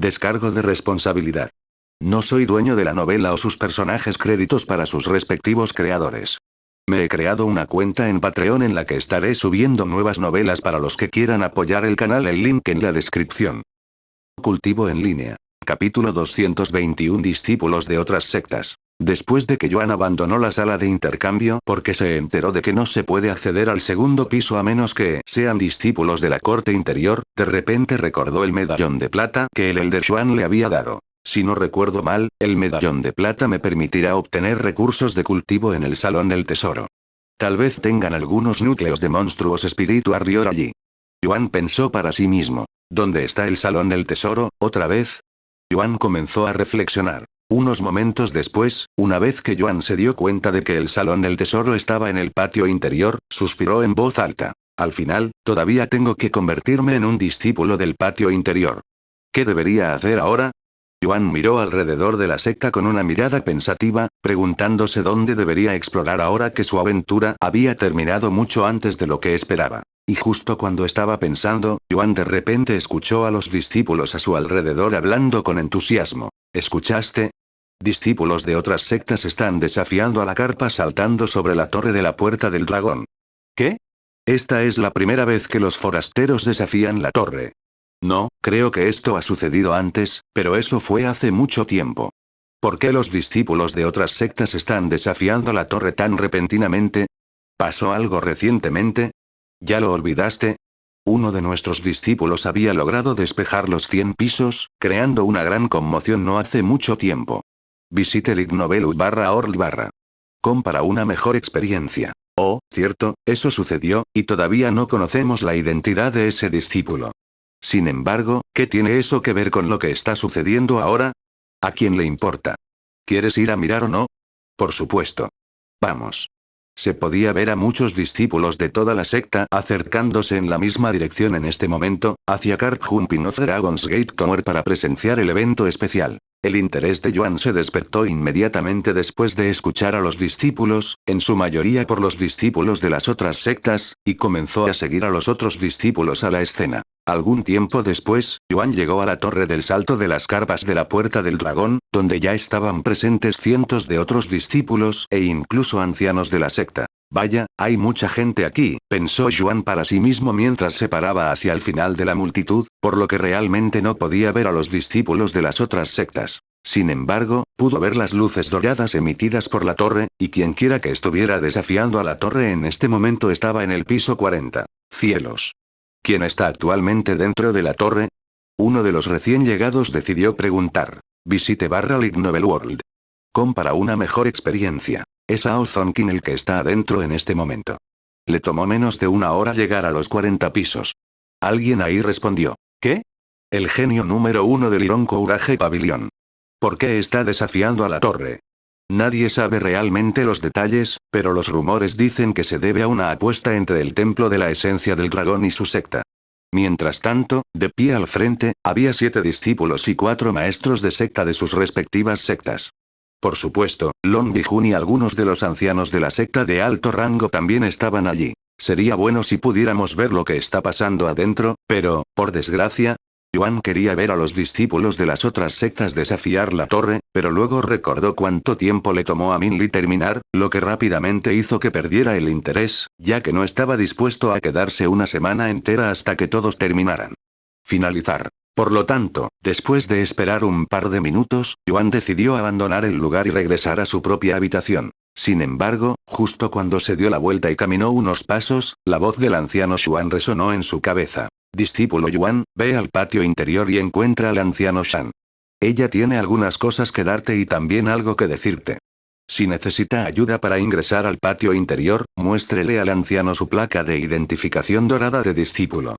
Descargo de responsabilidad. No soy dueño de la novela o sus personajes, créditos para sus respectivos creadores. Me he creado una cuenta en Patreon en la que estaré subiendo nuevas novelas para los que quieran apoyar el canal, el link en la descripción. Cultivo en línea. Capítulo 221. Discípulos de otras sectas. Después de que Yuan abandonó la sala de intercambio porque se enteró de que no se puede acceder al segundo piso a menos que sean discípulos de la corte interior, de repente recordó el medallón de plata que el Elder Xuan le había dado. Si no recuerdo mal, el medallón de plata me permitirá obtener recursos de cultivo en el Salón del Tesoro. Tal vez tengan algunos núcleos de monstruos espiritual allí. Yuan pensó para sí mismo. ¿Dónde está el Salón del Tesoro, otra vez? Yuan comenzó a reflexionar. Unos momentos después, una vez que Yuan se dio cuenta de que el Salón del Tesoro estaba en el patio interior, suspiró en voz alta. Al final, todavía tengo que convertirme en un discípulo del patio interior. ¿Qué debería hacer ahora? Yuan miró alrededor de la secta con una mirada pensativa, preguntándose dónde debería explorar ahora que su aventura había terminado mucho antes de lo que esperaba. Y justo cuando estaba pensando, Yuan de repente escuchó a los discípulos a su alrededor hablando con entusiasmo. ¿Escuchaste? Discípulos de otras sectas están desafiando a la carpa saltando sobre la torre de la Puerta del Dragón. ¿Qué? Esta es la primera vez que los forasteros desafían la torre. No, creo que esto ha sucedido antes, pero eso fue hace mucho tiempo. ¿Por qué los discípulos de otras sectas están desafiando la torre tan repentinamente? ¿Pasó algo recientemente? ¿Ya lo olvidaste? Uno de nuestros discípulos había logrado despejar los 100 pisos, creando una gran conmoción no hace mucho tiempo. Visite linknovel.org/. Para una mejor experiencia. Oh, cierto, eso sucedió, y todavía no conocemos la identidad de ese discípulo. Sin embargo, ¿qué tiene eso que ver con lo que está sucediendo ahora? ¿A quién le importa? ¿Quieres ir a mirar o no? Por supuesto. Vamos. Se podía ver a muchos discípulos de toda la secta acercándose en la misma dirección en este momento, hacia Carp Jumping of Dragon's Gate Tower para presenciar el evento especial. El interés de Yuan se despertó inmediatamente después de escuchar a los discípulos, en su mayoría por los discípulos de las otras sectas, y comenzó a seguir a los otros discípulos a la escena. Algún tiempo después, Yuan llegó a la torre del salto de las carpas de la Puerta del Dragón, donde ya estaban presentes cientos de otros discípulos e incluso ancianos de la secta. Vaya, hay mucha gente aquí, pensó Yuan para sí mismo mientras se paraba hacia el final de la multitud, por lo que realmente no podía ver a los discípulos de las otras sectas. Sin embargo, pudo ver las luces doradas emitidas por la torre, y quienquiera que estuviera desafiando a la torre en este momento estaba en el piso 40. Cielos. ¿Quién está actualmente dentro de la torre? Uno de los recién llegados decidió preguntar. Visite Link Novel World. Para una mejor experiencia. Es Ao Zonkin el que está adentro en este momento. Le tomó menos de una hora llegar a los 40 pisos. Alguien ahí respondió. ¿Qué? El genio número 1 del Ironco Urage Pavilión. ¿Por qué está desafiando a la torre? Nadie sabe realmente los detalles, pero los rumores dicen que se debe a una apuesta entre el Templo de la Esencia del Dragón y su secta. Mientras tanto, de pie al frente, había 7 discípulos y 4 maestros de secta de sus respectivas sectas. Por supuesto, Long Bijun y algunos de los ancianos de la secta de alto rango también estaban allí. Sería bueno si pudiéramos ver lo que está pasando adentro, pero, por desgracia, Yuan quería ver a los discípulos de las otras sectas desafiar la torre, pero luego recordó cuánto tiempo le tomó a Min Li terminar, lo que rápidamente hizo que perdiera el interés, ya que no estaba dispuesto a quedarse una semana entera hasta que todos terminaran. Finalizar. Por lo tanto, después de esperar un par de minutos, Yuan decidió abandonar el lugar y regresar a su propia habitación. Sin embargo, justo cuando se dio la vuelta y caminó unos pasos, la voz del anciano Xuan resonó en su cabeza. Discípulo Yuan, ve al patio interior y encuentra al anciano Shan. Ella tiene algunas cosas que darte y también algo que decirte. Si necesita ayuda para ingresar al patio interior, muéstrele al anciano su placa de identificación dorada de discípulo.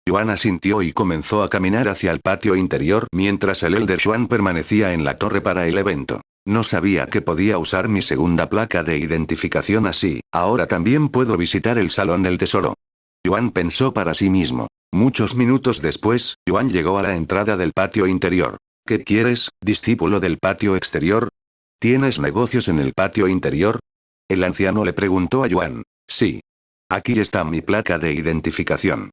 Yuan asintió y comenzó a caminar hacia el patio interior mientras el Elder Xuan permanecía en la torre para el evento. No sabía que podía usar mi segunda placa de identificación así, ahora también puedo visitar el Salón del Tesoro. Yuan pensó para sí mismo. Muchos minutos después, Yuan llegó a la entrada del patio interior. ¿Qué quieres, discípulo del patio exterior? ¿Tienes negocios en el patio interior? El anciano le preguntó a Yuan. Sí. Aquí está mi placa de identificación.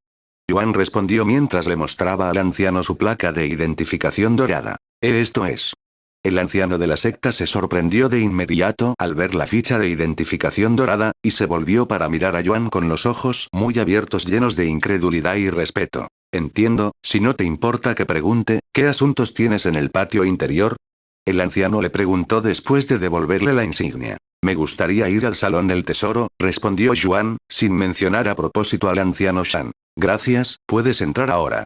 Yuan respondió mientras le mostraba al anciano su placa de identificación dorada. Esto es. El anciano de la secta se sorprendió de inmediato al ver la ficha de identificación dorada, y se volvió para mirar a Yuan con los ojos muy abiertos llenos de incredulidad y respeto. Entiendo, si no te importa que pregunte, ¿qué asuntos tienes en el patio interior? El anciano le preguntó después de devolverle la insignia. Me gustaría ir al salón del tesoro, respondió Yuan, sin mencionar a propósito al anciano Shan. Gracias, puedes entrar ahora.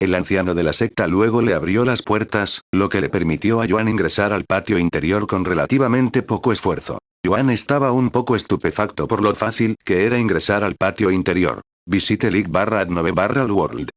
El anciano de la secta luego le abrió las puertas, lo que le permitió a Yuan ingresar al patio interior con relativamente poco esfuerzo. Yuan estaba un poco estupefacto por lo fácil que era ingresar al patio interior. Visite League/Ad9/World.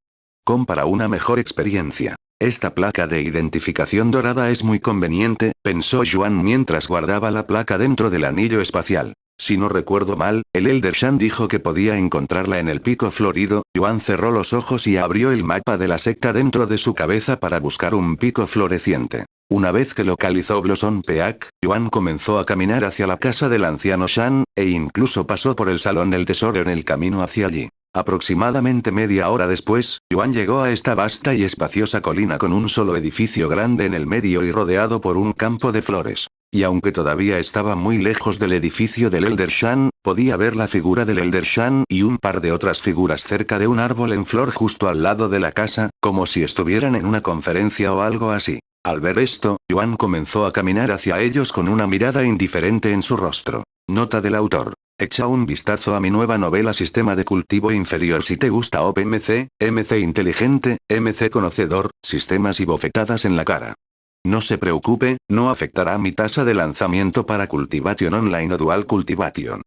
Para una mejor experiencia. Esta placa de identificación dorada es muy conveniente, pensó Yuan mientras guardaba la placa dentro del anillo espacial. Si no recuerdo mal, el Elder Shan dijo que podía encontrarla en el pico florido. Yuan cerró los ojos y abrió el mapa de la secta dentro de su cabeza para buscar un pico floreciente. Una vez que localizó Blossom Peak, Yuan comenzó a caminar hacia la casa del anciano Shan, e incluso pasó por el salón del tesoro en el camino hacia allí. Aproximadamente media hora después, Yuan llegó a esta vasta y espaciosa colina con un solo edificio grande en el medio y rodeado por un campo de flores. Y aunque todavía estaba muy lejos del edificio del Elder Shan, podía ver la figura del Elder Shan y un par de otras figuras cerca de un árbol en flor justo al lado de la casa, como si estuvieran en una conferencia o algo así. Al ver esto, Yuan comenzó a caminar hacia ellos con una mirada indiferente en su rostro. Nota del autor. Echa un vistazo a mi nueva novela Sistema de Cultivo Inferior si te gusta OpenMC, MC Inteligente, MC Conocedor, Sistemas y bofetadas en la cara. No se preocupe, no afectará mi tasa de lanzamiento para Cultivation Online o Dual Cultivation.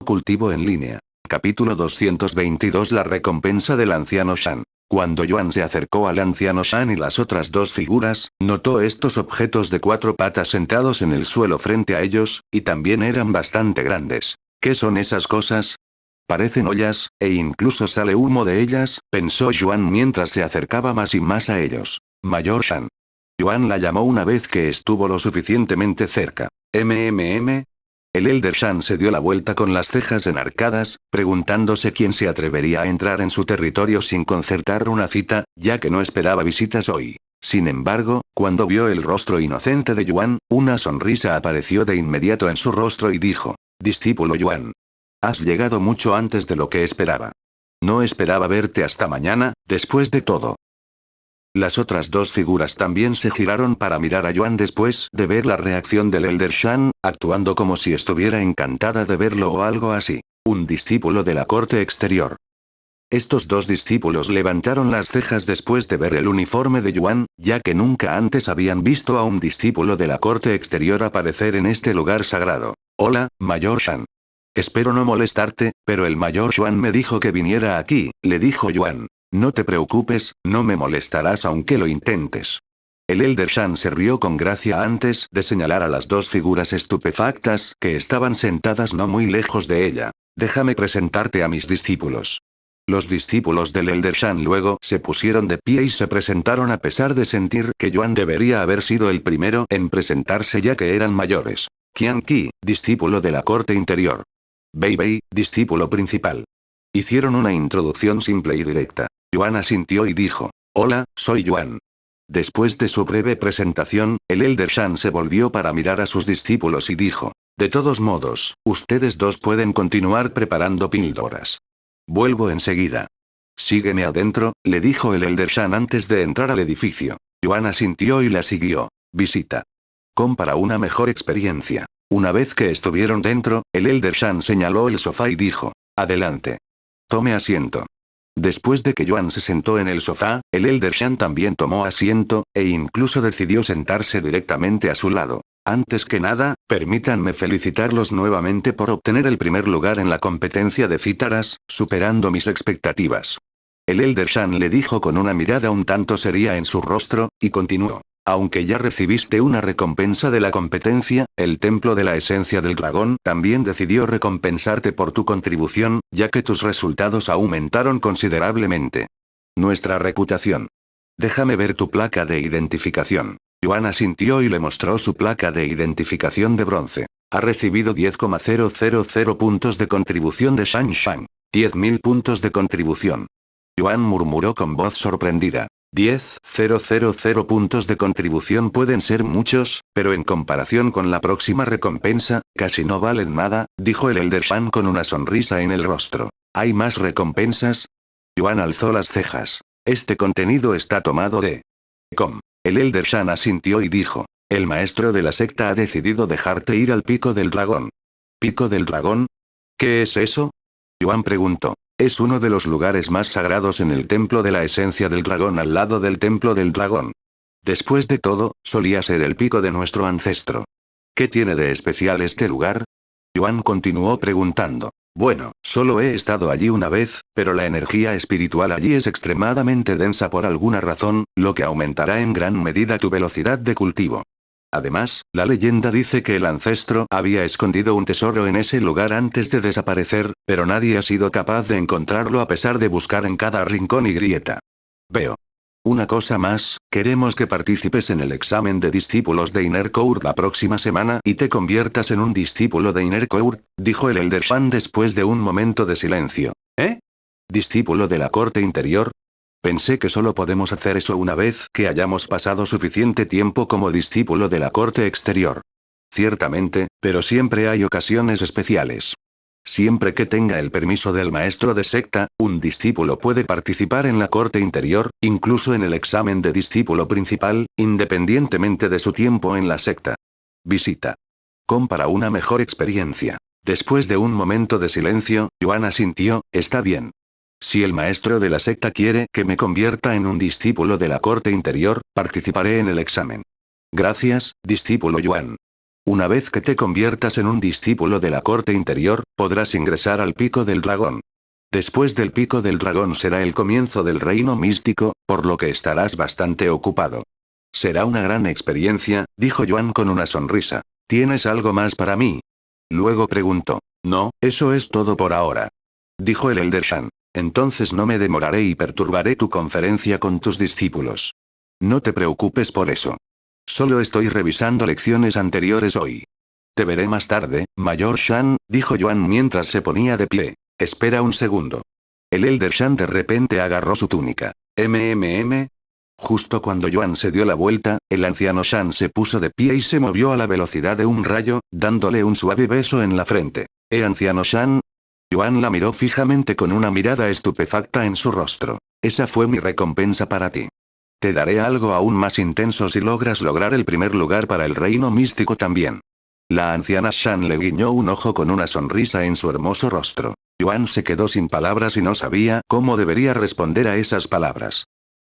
Cultivo en línea. Capítulo 222. La recompensa del anciano Shan. Cuando Yuan se acercó al anciano Shan y las otras dos figuras, notó estos objetos de 4 patas sentados en el suelo frente a ellos, y también eran bastante grandes. ¿Qué son esas cosas? Parecen ollas, e incluso sale humo de ellas, pensó Yuan mientras se acercaba más y más a ellos. Mayor Shan. Yuan la llamó una vez que estuvo lo suficientemente cerca. ¿MMM? El Elder Shan se dio la vuelta con las cejas enarcadas, preguntándose quién se atrevería a entrar en su territorio sin concertar una cita, ya que no esperaba visitas hoy. Sin embargo, cuando vio el rostro inocente de Yuan, una sonrisa apareció de inmediato en su rostro y dijo: Discípulo Yuan. Has llegado mucho antes de lo que esperaba. No esperaba verte hasta mañana, después de todo. Las otras dos figuras también se giraron para mirar a Yuan después de ver la reacción del Elder Shan, actuando como si estuviera encantada de verlo o algo así. Un discípulo de la corte exterior. Estos dos discípulos levantaron las cejas después de ver el uniforme de Yuan, ya que nunca antes habían visto a un discípulo de la corte exterior aparecer en este lugar sagrado. Hola, Mayor Shan. Espero no molestarte, pero el Mayor Yuan me dijo que viniera aquí, le dijo Yuan. No te preocupes, no me molestarás aunque lo intentes. El Elder Shan se rió con gracia antes de señalar a las dos figuras estupefactas que estaban sentadas no muy lejos de ella. Déjame presentarte a mis discípulos. Los discípulos del Elder Shan luego se pusieron de pie y se presentaron a pesar de sentir que Yuan debería haber sido el primero en presentarse ya que eran mayores. Qian Qi, discípulo de la corte interior. Bei Bei, discípulo principal. Hicieron una introducción simple y directa. Yuan asintió y dijo: Hola, soy Yuan. Después de su breve presentación, el Elder Shan se volvió para mirar a sus discípulos y dijo: De todos modos, ustedes dos pueden continuar preparando píldoras. Vuelvo enseguida. Sígueme adentro, le dijo el Elder Shan antes de entrar al edificio. Yuan asintió y la siguió. Visita. Para una mejor experiencia. Una vez que estuvieron dentro, el Elder Shan señaló el sofá y dijo: Adelante. Tome asiento. Después de que Yuan se sentó en el sofá, el Elder Shan también tomó asiento, e incluso decidió sentarse directamente a su lado. Antes que nada, permítanme felicitarlos nuevamente por obtener el primer lugar en la competencia de cítaras, superando mis expectativas. El Elder Shan le dijo con una mirada un tanto seria en su rostro, y continuó. Aunque ya recibiste una recompensa de la competencia, el Templo de la Esencia del Dragón también decidió recompensarte por tu contribución, ya que tus resultados aumentaron considerablemente. Nuestra reputación. Déjame ver tu placa de identificación. Yuan asintió y le mostró su placa de identificación de bronce. Ha recibido 10,000 puntos de contribución de Shang Shang. 10.000 puntos de contribución. Yuan murmuró con voz sorprendida. 10.000 puntos de contribución pueden ser muchos, pero en comparación con la próxima recompensa, casi no valen nada, dijo el Elder Shan con una sonrisa en el rostro. ¿Hay más recompensas? Yuan alzó las cejas. Este contenido está tomado de... El Elder Shan asintió y dijo. El maestro de la secta ha decidido dejarte ir al Pico del Dragón. ¿Pico del Dragón? ¿Qué es eso? Yuan preguntó. Es uno de los lugares más sagrados en el templo de la esencia del dragón al lado del templo del dragón. Después de todo, solía ser el pico de nuestro ancestro. ¿Qué tiene de especial este lugar? Yuan continuó preguntando. Bueno, solo he estado allí una vez, pero la energía espiritual allí es extremadamente densa por alguna razón, lo que aumentará en gran medida tu velocidad de cultivo. Además, la leyenda dice que el ancestro había escondido un tesoro en ese lugar antes de desaparecer, pero nadie ha sido capaz de encontrarlo a pesar de buscar en cada rincón y grieta. Veo. Una cosa más, queremos que participes en el examen de discípulos de Inner Court la próxima semana y te conviertas en un discípulo de Inner Court, dijo el Elder Shan después de un momento de silencio. ¿Eh? ¿Discípulo de la corte interior? Pensé que solo podemos hacer eso una vez que hayamos pasado suficiente tiempo como discípulo de la corte exterior. Ciertamente, pero siempre hay ocasiones especiales. Siempre que tenga el permiso del maestro de secta, un discípulo puede participar en la corte interior, incluso en el examen de discípulo principal, independientemente de su tiempo en la secta. Visita. Para una mejor experiencia. Después de un momento de silencio, Yuan asintió, está bien. Si el maestro de la secta quiere que me convierta en un discípulo de la corte interior, participaré en el examen. Gracias, discípulo Yuan. Una vez que te conviertas en un discípulo de la corte interior, podrás ingresar al Pico del Dragón. Después del Pico del Dragón será el comienzo del reino místico, por lo que estarás bastante ocupado. Será una gran experiencia, dijo Yuan con una sonrisa. ¿Tienes algo más para mí? Luego preguntó. No, eso es todo por ahora. Dijo el Elder Shan. Entonces no me demoraré y perturbaré tu conferencia con tus discípulos. No te preocupes por eso. Solo estoy revisando lecciones anteriores hoy. Te veré más tarde, Mayor Shan, dijo Yuan mientras se ponía de pie. Espera un segundo. El Elder Shan de repente agarró su túnica. Justo cuando Yuan se dio la vuelta, el anciano Shan se puso de pie y se movió a la velocidad de un rayo, dándole un suave beso en la frente. Anciano Shan? Yuan la miró fijamente con una mirada estupefacta en su rostro. Esa fue mi recompensa para ti. Te daré algo aún más intenso si logras lograr el primer lugar para el reino místico también. La anciana Shan le guiñó un ojo con una sonrisa en su hermoso rostro. Yuan se quedó sin palabras y no sabía cómo debería responder a esas palabras.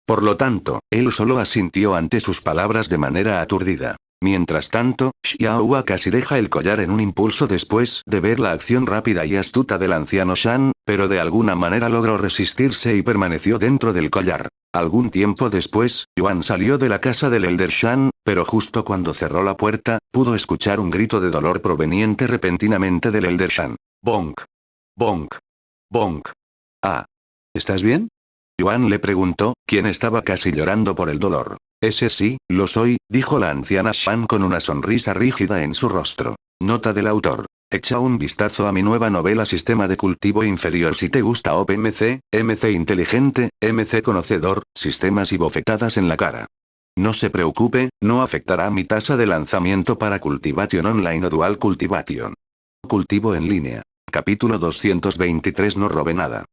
Por lo tanto, él solo asintió ante sus palabras de manera aturdida. Mientras tanto, Xiaohua casi deja el collar en un impulso después de ver la acción rápida y astuta del anciano Shan, pero de alguna manera logró resistirse y permaneció dentro del collar. Algún tiempo después, Yuan salió de la casa del Elder Shan, pero justo cuando cerró la puerta, pudo escuchar un grito de dolor proveniente repentinamente del Elder Shan. Bonk. Bonk. Bonk. Ah. ¿Estás bien? Yuan le preguntó, quien estaba casi llorando por el dolor. Ese sí, lo soy, dijo la anciana Shan con una sonrisa rígida en su rostro. Nota del autor. Echa un vistazo a mi nueva novela Sistema de Cultivo Inferior si te gusta OPMC, MC Inteligente, MC Conocedor, Sistemas y bofetadas en la cara. No se preocupe, no afectará mi tasa de lanzamiento para Cultivation Online o Dual Cultivation. Cultivo en línea. Capítulo 223. No robe nada.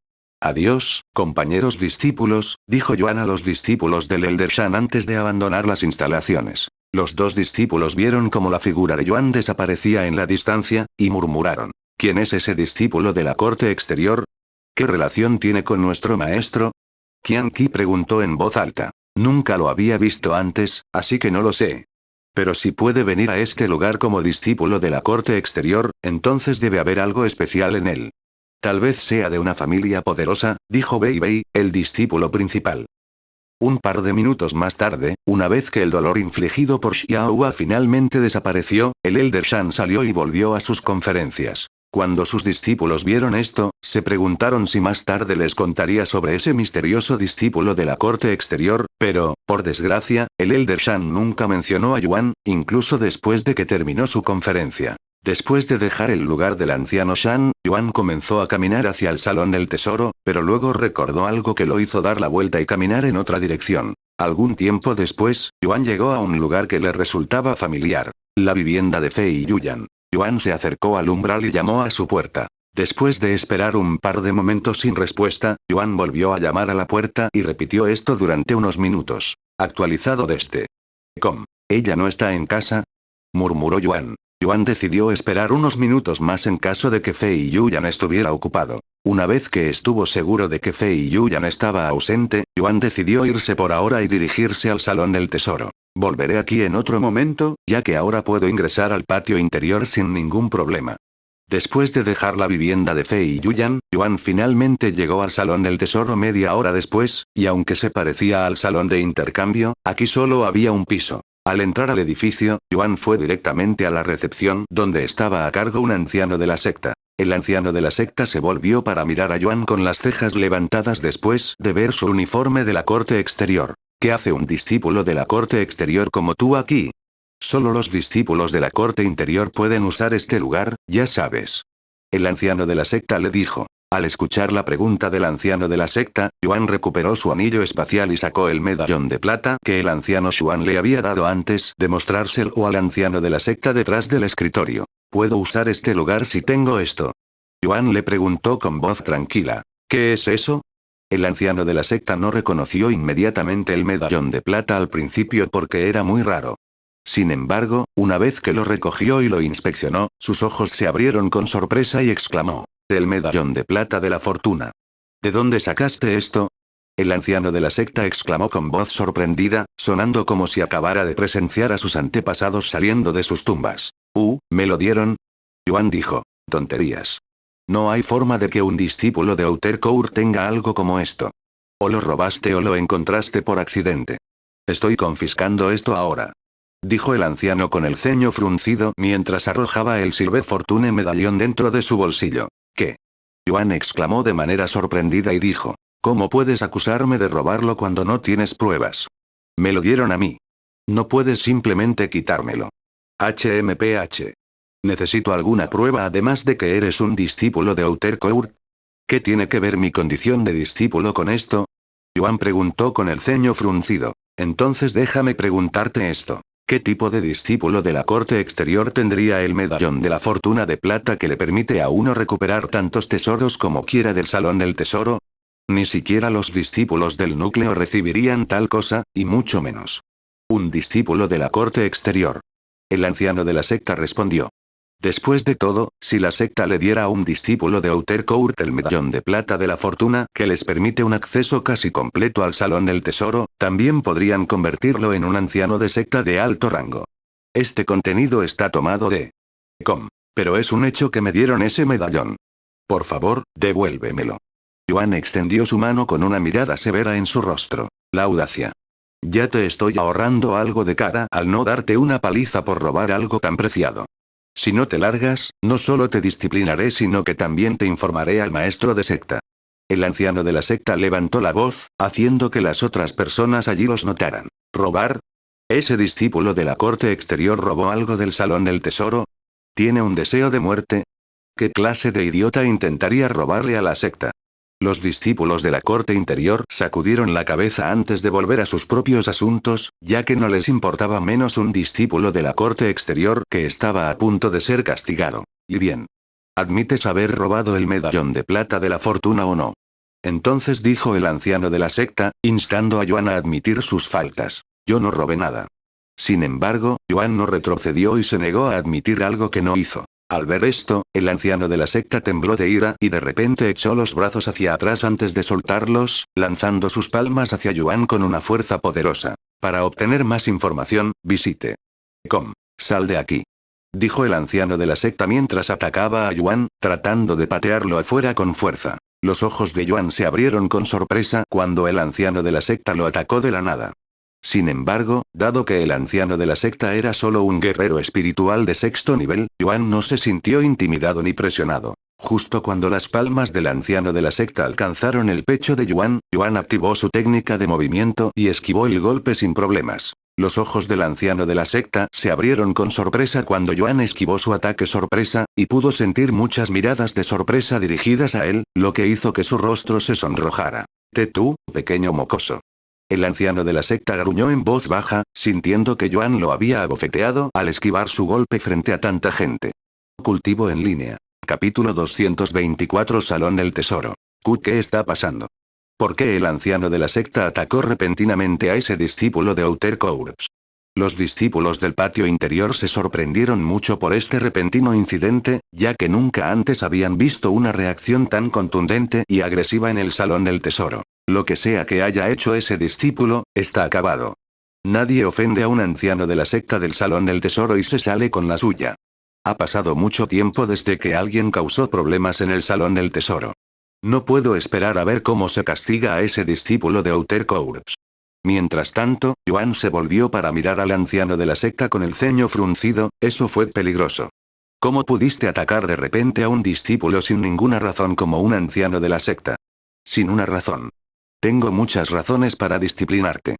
Adiós, compañeros discípulos, dijo Yuan a los discípulos del Elder Shan antes de abandonar las instalaciones. Los dos discípulos vieron cómo la figura de Yuan desaparecía en la distancia, y murmuraron. ¿Quién es ese discípulo de la corte exterior? ¿Qué relación tiene con nuestro maestro? Qian Qi preguntó en voz alta. Nunca lo había visto antes, así que no lo sé. Pero si puede venir a este lugar como discípulo de la corte exterior, entonces debe haber algo especial en él. Tal vez sea de una familia poderosa, dijo Bei Bei, el discípulo principal. Un par de minutos más tarde, una vez que el dolor infligido por Xiaohua finalmente desapareció, el Elder Shan salió y volvió a sus conferencias. Cuando sus discípulos vieron esto, se preguntaron si más tarde les contaría sobre ese misterioso discípulo de la corte exterior, pero, por desgracia, el Elder Shan nunca mencionó a Yuan, incluso después de que terminó su conferencia. Después de dejar el lugar del anciano Shan, Yuan comenzó a caminar hacia el salón del tesoro, pero luego recordó algo que lo hizo dar la vuelta y caminar en otra dirección. Algún tiempo después, Yuan llegó a un lugar que le resultaba familiar. La vivienda de Fei Yuyan. Yuan se acercó al umbral y llamó a su puerta. Después de esperar un par de momentos sin respuesta, Yuan volvió a llamar a la puerta y repitió esto durante unos minutos. Actualizado desde. Com. ¿Ella no está en casa? Murmuró Yuan. Yuan decidió esperar unos minutos más en caso de que Fei Yuyan estuviera ocupado. Una vez que estuvo seguro de que Fei Yuyan estaba ausente, Yuan decidió irse por ahora y dirigirse al salón del tesoro. Volveré aquí en otro momento, ya que ahora puedo ingresar al patio interior sin ningún problema. Después de dejar la vivienda de Fei Yuyan, Yuan finalmente llegó al salón del tesoro media hora después, y aunque se parecía al salón de intercambio, aquí solo había un piso. Al entrar al edificio, Yuan fue directamente a la recepción, donde estaba a cargo un anciano de la secta. El anciano de la secta se volvió para mirar a Yuan con las cejas levantadas después de ver su uniforme de la corte exterior. ¿Qué hace un discípulo de la corte exterior como tú aquí? Solo los discípulos de la corte interior pueden usar este lugar, ya sabes. El anciano de la secta le dijo. Al escuchar la pregunta del anciano de la secta, Yuan recuperó su anillo espacial y sacó el medallón de plata que el anciano Xuan le había dado antes de mostrárselo al anciano de la secta detrás del escritorio. ¿Puedo usar este lugar si tengo esto? Yuan le preguntó con voz tranquila. ¿Qué es eso? El anciano de la secta no reconoció inmediatamente el medallón de plata al principio porque era muy raro. Sin embargo, una vez que lo recogió y lo inspeccionó, sus ojos se abrieron con sorpresa y exclamó. El medallón de plata de la fortuna. ¿De dónde sacaste esto? El anciano de la secta exclamó con voz sorprendida, sonando como si acabara de presenciar a sus antepasados saliendo de sus tumbas. ¿Me lo dieron? Yuan dijo. Tonterías. No hay forma de que un discípulo de Outercourt tenga algo como esto. O lo robaste o lo encontraste por accidente. Estoy confiscando esto ahora. Dijo el anciano con el ceño fruncido mientras arrojaba el Silver Fortune medallón dentro de su bolsillo. ¿Qué? Yuan exclamó de manera sorprendida y dijo. ¿Cómo puedes acusarme de robarlo cuando no tienes pruebas? Me lo dieron a mí. No puedes simplemente quitármelo. HMPH. Necesito alguna prueba además de que eres un discípulo de Outercourt. ¿Qué tiene que ver mi condición de discípulo con esto? Yuan preguntó con el ceño fruncido. Entonces déjame preguntarte esto. ¿Qué tipo de discípulo de la corte exterior tendría el medallón de la fortuna de plata que le permite a uno recuperar tantos tesoros como quiera del salón del tesoro? Ni siquiera los discípulos del núcleo recibirían tal cosa, y mucho menos. Un discípulo de la corte exterior. El anciano de la secta respondió. Después de todo, si la secta le diera a un discípulo de Outercourt el medallón de plata de la fortuna que les permite un acceso casi completo al salón del tesoro, también podrían convertirlo en un anciano de secta de alto rango. Este contenido está tomado de com. Pero es un hecho que me dieron ese medallón. Por favor, devuélvemelo. Yuan extendió su mano con una mirada severa en su rostro. La audacia. Ya te estoy ahorrando algo de cara al no darte una paliza por robar algo tan preciado. Si no te largas, no solo te disciplinaré sino que también te informaré al maestro de secta. El anciano de la secta levantó la voz, haciendo que las otras personas allí los notaran. ¿Robar? ¿Ese discípulo de la corte exterior robó algo del salón del tesoro? ¿Tiene un deseo de muerte? ¿Qué clase de idiota intentaría robarle a la secta? Los discípulos de la corte interior sacudieron la cabeza antes de volver a sus propios asuntos, ya que no les importaba menos un discípulo de la corte exterior que estaba a punto de ser castigado. Y bien. ¿Admites haber robado el medallón de plata de la fortuna o no? Entonces dijo el anciano de la secta, instando a Yuan a admitir sus faltas. Yo no robé nada. Sin embargo, Yuan no retrocedió y se negó a admitir algo que no hizo. Al ver esto, el anciano de la secta tembló de ira y de repente echó los brazos hacia atrás antes de soltarlos, lanzando sus palmas hacia Yuan con una fuerza poderosa. Para obtener más información, visite. Com. Sal de aquí. Dijo el anciano de la secta mientras atacaba a Yuan, tratando de patearlo afuera con fuerza. Los ojos de Yuan se abrieron con sorpresa cuando el anciano de la secta lo atacó de la nada. Sin embargo, dado que el anciano de la secta era solo un guerrero espiritual de sexto nivel, Yuan no se sintió intimidado ni presionado. Justo cuando las palmas del anciano de la secta alcanzaron el pecho de Yuan, Yuan activó su técnica de movimiento y esquivó el golpe sin problemas. Los ojos del anciano de la secta se abrieron con sorpresa cuando Yuan esquivó su ataque sorpresa, y pudo sentir muchas miradas de sorpresa dirigidas a él, lo que hizo que su rostro se sonrojara. Tú, pequeño mocoso. El anciano de la secta gruñó en voz baja, sintiendo que Yuan lo había abofeteado al esquivar su golpe frente a tanta gente. Cultivo en línea. Capítulo 224 Salón del Tesoro. ¿Qué está pasando? ¿Por qué el anciano de la secta atacó repentinamente a ese discípulo de Outer Courts? Los discípulos del patio interior se sorprendieron mucho por este repentino incidente, ya que nunca antes habían visto una reacción tan contundente y agresiva en el Salón del Tesoro. Lo que sea que haya hecho ese discípulo, está acabado. Nadie ofende a un anciano de la secta del Salón del Tesoro y se sale con la suya. Ha pasado mucho tiempo desde que alguien causó problemas en el Salón del Tesoro. No puedo esperar a ver cómo se castiga a ese discípulo de Outer Courts. Mientras tanto, Yuan se volvió para mirar al anciano de la secta con el ceño fruncido. Eso fue peligroso. ¿Cómo pudiste atacar de repente a un discípulo sin ninguna razón como un anciano de la secta? Sin una razón. Tengo muchas razones para disciplinarte.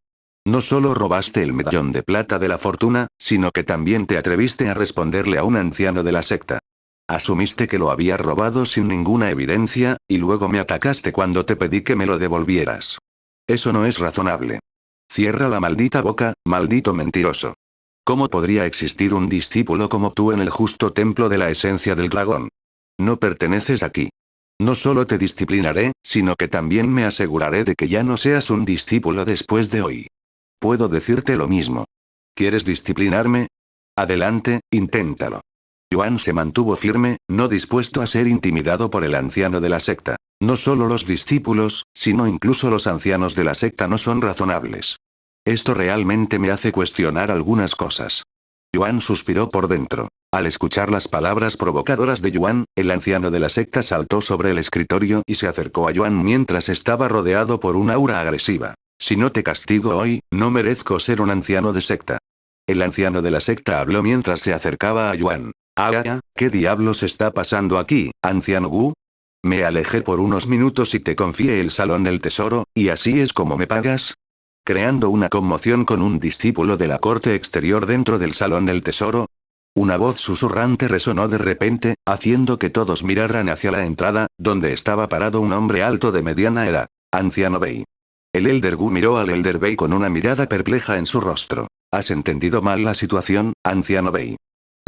No solo robaste el medallón de plata de la fortuna, sino que también te atreviste a responderle a un anciano de la secta. Asumiste que lo había robado sin ninguna evidencia, y luego me atacaste cuando te pedí que me lo devolvieras. Eso no es razonable. Cierra la maldita boca, maldito mentiroso. ¿Cómo podría existir un discípulo como tú en el justo templo de la esencia del dragón? No perteneces aquí. No solo te disciplinaré, sino que también me aseguraré de que ya no seas un discípulo después de hoy. Puedo decirte lo mismo. ¿Quieres disciplinarme? Adelante, inténtalo. Yuan se mantuvo firme, no dispuesto a ser intimidado por el anciano de la secta. No solo los discípulos, sino incluso los ancianos de la secta no son razonables. Esto realmente me hace cuestionar algunas cosas. Yuan suspiró por dentro. Al escuchar las palabras provocadoras de Yuan, el anciano de la secta saltó sobre el escritorio y se acercó a Yuan mientras estaba rodeado por un aura agresiva. Si no te castigo hoy, no merezco ser un anciano de secta. El anciano de la secta habló mientras se acercaba a Yuan. ¿Qué diablos está pasando aquí, anciano Wu? Me alejé por unos minutos y te confié el Salón del Tesoro, ¿y así es como me pagas? Creando una conmoción con un discípulo de la corte exterior dentro del Salón del Tesoro. Una voz susurrante resonó de repente, haciendo que todos miraran hacia la entrada, donde estaba parado un hombre alto de mediana edad. Anciano Bei. El Elder Wu miró al Elder Bei con una mirada perpleja en su rostro. ¿Has entendido mal la situación, anciano Bei?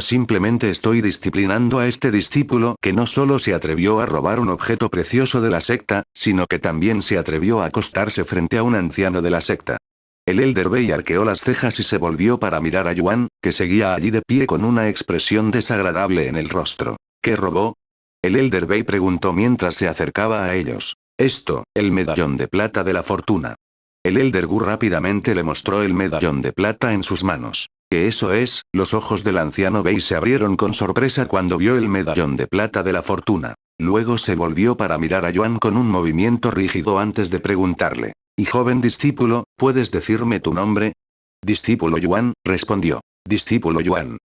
Simplemente estoy disciplinando a este discípulo que no solo se atrevió a robar un objeto precioso de la secta, sino que también se atrevió a acostarse frente a un anciano de la secta. El Elder Bei arqueó las cejas y se volvió para mirar a Yuan, que seguía allí de pie con una expresión desagradable en el rostro. ¿Qué robó? El Elder Bei preguntó mientras se acercaba a ellos. Esto, el medallón de plata de la fortuna. El Elder Wu rápidamente le mostró el medallón de plata en sus manos. ¿Qué eso es? Los ojos del anciano Bei se abrieron con sorpresa cuando vio el medallón de plata de la fortuna. Luego se volvió para mirar a Yuan con un movimiento rígido antes de preguntarle. Y joven discípulo, ¿puedes decirme tu nombre? Discípulo Yuan, respondió. Discípulo Yuan.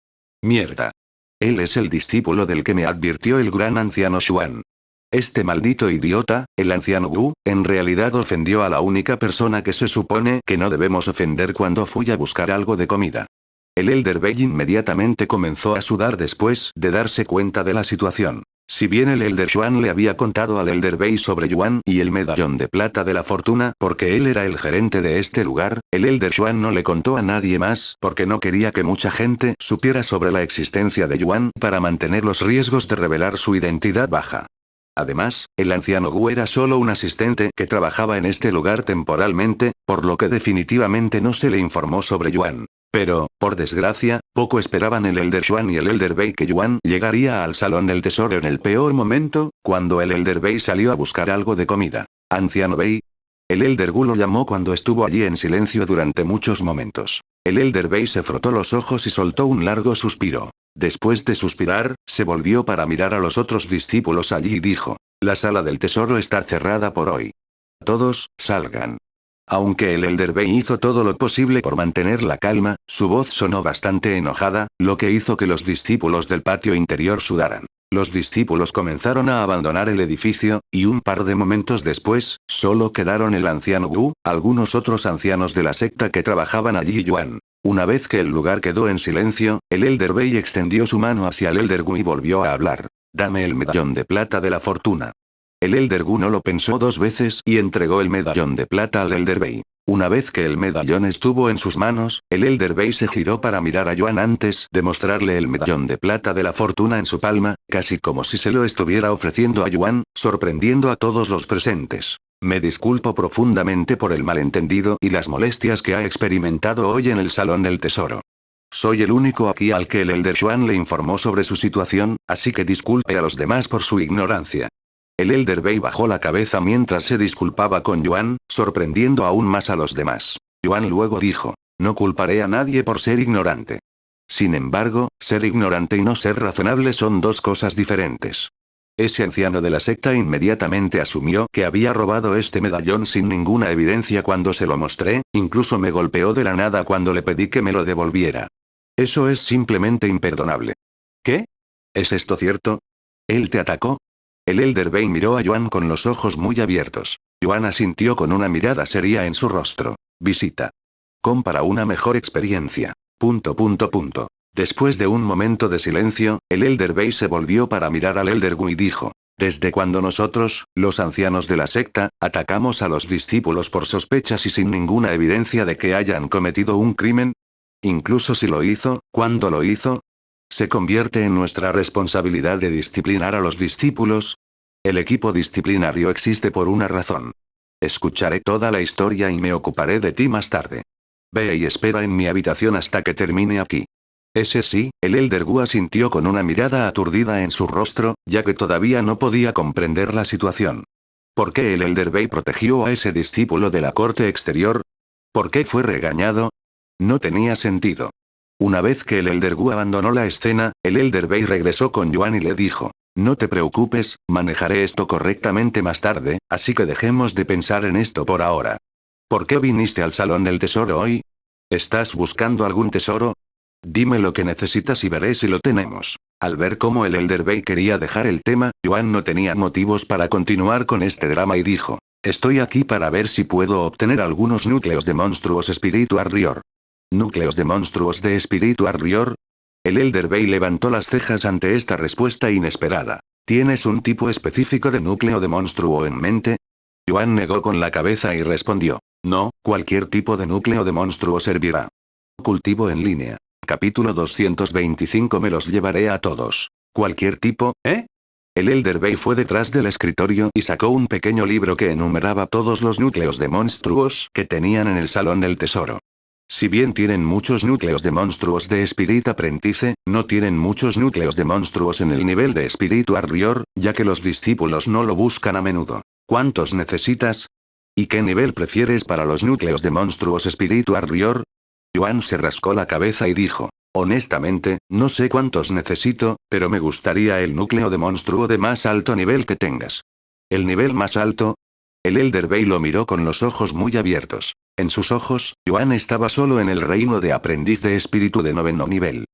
Mierda. Él es el discípulo del que me advirtió el gran anciano Xuan. Este maldito idiota, el anciano Wu, en realidad ofendió a la única persona que se supone que no debemos ofender cuando fui a buscar algo de comida. El Elder Bei inmediatamente comenzó a sudar después de darse cuenta de la situación. Si bien el Elder Xuan le había contado al Elder Bei sobre Yuan y el medallón de plata de la fortuna porque él era el gerente de este lugar, el Elder Xuan no le contó a nadie más porque no quería que mucha gente supiera sobre la existencia de Yuan para mantener los riesgos de revelar su identidad baja. Además, el anciano Wu era solo un asistente que trabajaba en este lugar temporalmente, por lo que definitivamente no se le informó sobre Yuan. Pero, por desgracia, poco esperaban el Elder Xuan y el Elder Bei que Yuan llegaría al Salón del Tesoro en el peor momento, cuando el Elder Bei salió a buscar algo de comida. Anciano Bei. El Elder Wu lo llamó cuando estuvo allí en silencio durante muchos momentos. El Elder Bei se frotó los ojos y soltó un largo suspiro. Después de suspirar, se volvió para mirar a los otros discípulos allí y dijo: la sala del tesoro está cerrada por hoy. Todos, salgan. Aunque el Elder Bei hizo todo lo posible por mantener la calma, su voz sonó bastante enojada, lo que hizo que los discípulos del patio interior sudaran. Los discípulos comenzaron a abandonar el edificio, y un par de momentos después, solo quedaron el anciano Wu, algunos otros ancianos de la secta que trabajaban allí y Yuan. Una vez que el lugar quedó en silencio, el Elder Bey extendió su mano hacia el Elder Gu y volvió a hablar. Dame el medallón de plata de la fortuna. El Elder Gu no lo pensó dos veces y entregó el medallón de plata al Elder Bey. Una vez que el medallón estuvo en sus manos, el Elder Bey se giró para mirar a Yuan antes de mostrarle el medallón de plata de la fortuna en su palma, casi como si se lo estuviera ofreciendo a Yuan, sorprendiendo a todos los presentes. Me disculpo profundamente por el malentendido y las molestias que ha experimentado hoy en el Salón del Tesoro. Soy el único aquí al que el Elder Xuan le informó sobre su situación, así que disculpe a los demás por su ignorancia. El Elder Bey bajó la cabeza mientras se disculpaba con Yuan, sorprendiendo aún más a los demás. Yuan luego dijo, no culparé a nadie por ser ignorante. Sin embargo, ser ignorante y no ser razonable son dos cosas diferentes. Ese anciano de la secta inmediatamente asumió que había robado este medallón sin ninguna evidencia cuando se lo mostré, incluso me golpeó de la nada cuando le pedí que me lo devolviera. Eso es simplemente imperdonable. ¿Qué? ¿Es esto cierto? ¿Él te atacó? El Elder Bey miró a Yuan con los ojos muy abiertos. Yuan asintió con una mirada seria en su rostro. Visita. Para una mejor experiencia. ... Después de un momento de silencio, el Elder Bey se volvió para mirar al Elder Gu y dijo. Desde cuando nosotros, los ancianos de la secta, atacamos a los discípulos por sospechas y sin ninguna evidencia de que hayan cometido un crimen? Incluso si lo hizo, ¿cuándo lo hizo? ¿Se convierte en nuestra responsabilidad de disciplinar a los discípulos? El equipo disciplinario existe por una razón. Escucharé toda la historia y me ocuparé de ti más tarde. Ve y espera en mi habitación hasta que termine aquí. Ese sí, el Elder Gu asintió con una mirada aturdida en su rostro, ya que todavía no podía comprender la situación. ¿Por qué el Elder Bey protegió a ese discípulo de la corte exterior? ¿Por qué fue regañado? No tenía sentido. Una vez que el Elder Gu abandonó la escena, el Elder Bey regresó con Yuan y le dijo, no te preocupes, manejaré esto correctamente más tarde, así que dejemos de pensar en esto por ahora. ¿Por qué viniste al Salón del Tesoro hoy? ¿Estás buscando algún tesoro? Dime lo que necesitas y veré si lo tenemos. Al ver cómo el Elder Bey quería dejar el tema, Yuan no tenía motivos para continuar con este drama y dijo, estoy aquí para ver si puedo obtener algunos núcleos de monstruos Spiritual Rior. ¿Núcleos de monstruos de Spiritual Rior? El Elder Bey levantó las cejas ante esta respuesta inesperada. ¿Tienes un tipo específico de núcleo de monstruo en mente? Yuan negó con la cabeza y respondió, no, cualquier tipo de núcleo de monstruo servirá. Cultivo en línea. Capítulo 225. Me los llevaré a todos. ¿Cualquier tipo, eh? El Elder Bey fue detrás del escritorio y sacó un pequeño libro que enumeraba todos los núcleos de monstruos que tenían en el Salón del Tesoro. Si bien tienen muchos núcleos de monstruos de Spirit Apprentice, no tienen muchos núcleos de monstruos en el nivel de Spiritual Rior, ya que los discípulos no lo buscan a menudo. ¿Cuántos necesitas? ¿Y qué nivel prefieres para los núcleos de monstruos Spiritual Rior? Yuan se rascó la cabeza y dijo, honestamente, no sé cuántos necesito, pero me gustaría el núcleo de monstruo de más alto nivel que tengas. ¿El nivel más alto? El Elder Bey lo miró con los ojos muy abiertos. En sus ojos, Yuan estaba solo en el reino de aprendiz de espíritu de 9º nivel.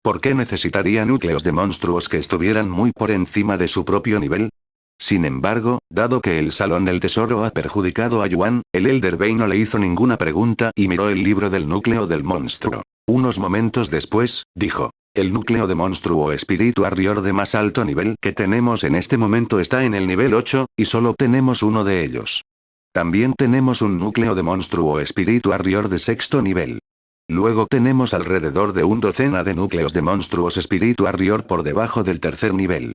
¿Por qué necesitaría núcleos de monstruos que estuvieran muy por encima de su propio nivel? Sin embargo, dado que el Salón del Tesoro ha perjudicado a Yuan, el Elder Bey no le hizo ninguna pregunta y miró el libro del núcleo del monstruo. Unos momentos después, dijo, el núcleo de monstruo Spiritual Rior de más alto nivel que tenemos en este momento está en el nivel 8, y solo tenemos uno de ellos. También tenemos un núcleo de monstruo Spiritual Rior de 6º nivel. Luego tenemos alrededor de un docena de núcleos de monstruos Spiritual Rior por debajo del 3er nivel.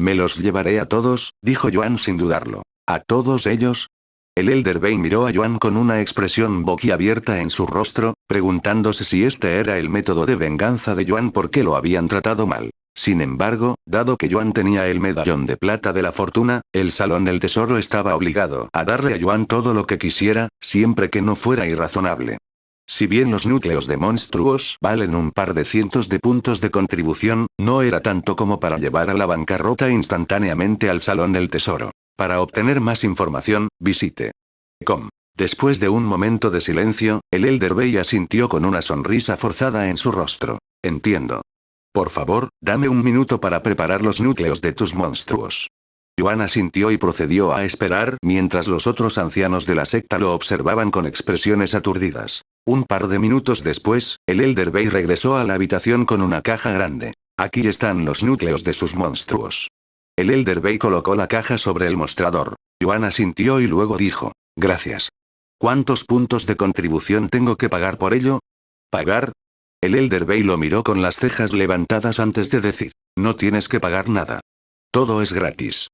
Me los llevaré a todos, dijo Yuan sin dudarlo. ¿A todos ellos? El Elder Bey miró a Yuan con una expresión boquiabierta en su rostro, preguntándose si este era el método de venganza de Yuan porque lo habían tratado mal. Sin embargo, dado que Yuan tenía el medallón de plata de la fortuna, el Salón del Tesoro estaba obligado a darle a Yuan todo lo que quisiera, siempre que no fuera irrazonable. Si bien los núcleos de monstruos valen un par de cientos de puntos de contribución, no era tanto como para llevar a la bancarrota instantáneamente al Salón del Tesoro. Para obtener más información, visite. Después de un momento de silencio, el Elder Bey asintió con una sonrisa forzada en su rostro. Entiendo. Por favor, dame un minuto para preparar los núcleos de tus monstruos. Yuan asintió y procedió a esperar mientras los otros ancianos de la secta lo observaban con expresiones aturdidas. Un par de minutos después, el Elder Bey regresó a la habitación con una caja grande. Aquí están los núcleos de sus monstruos. El Elder Bey colocó la caja sobre el mostrador. Yuan asintió y luego dijo, gracias. ¿Cuántos puntos de contribución tengo que pagar por ello? ¿Pagar? El Elder Bey lo miró con las cejas levantadas antes de decir, no tienes que pagar nada. Todo es gratis.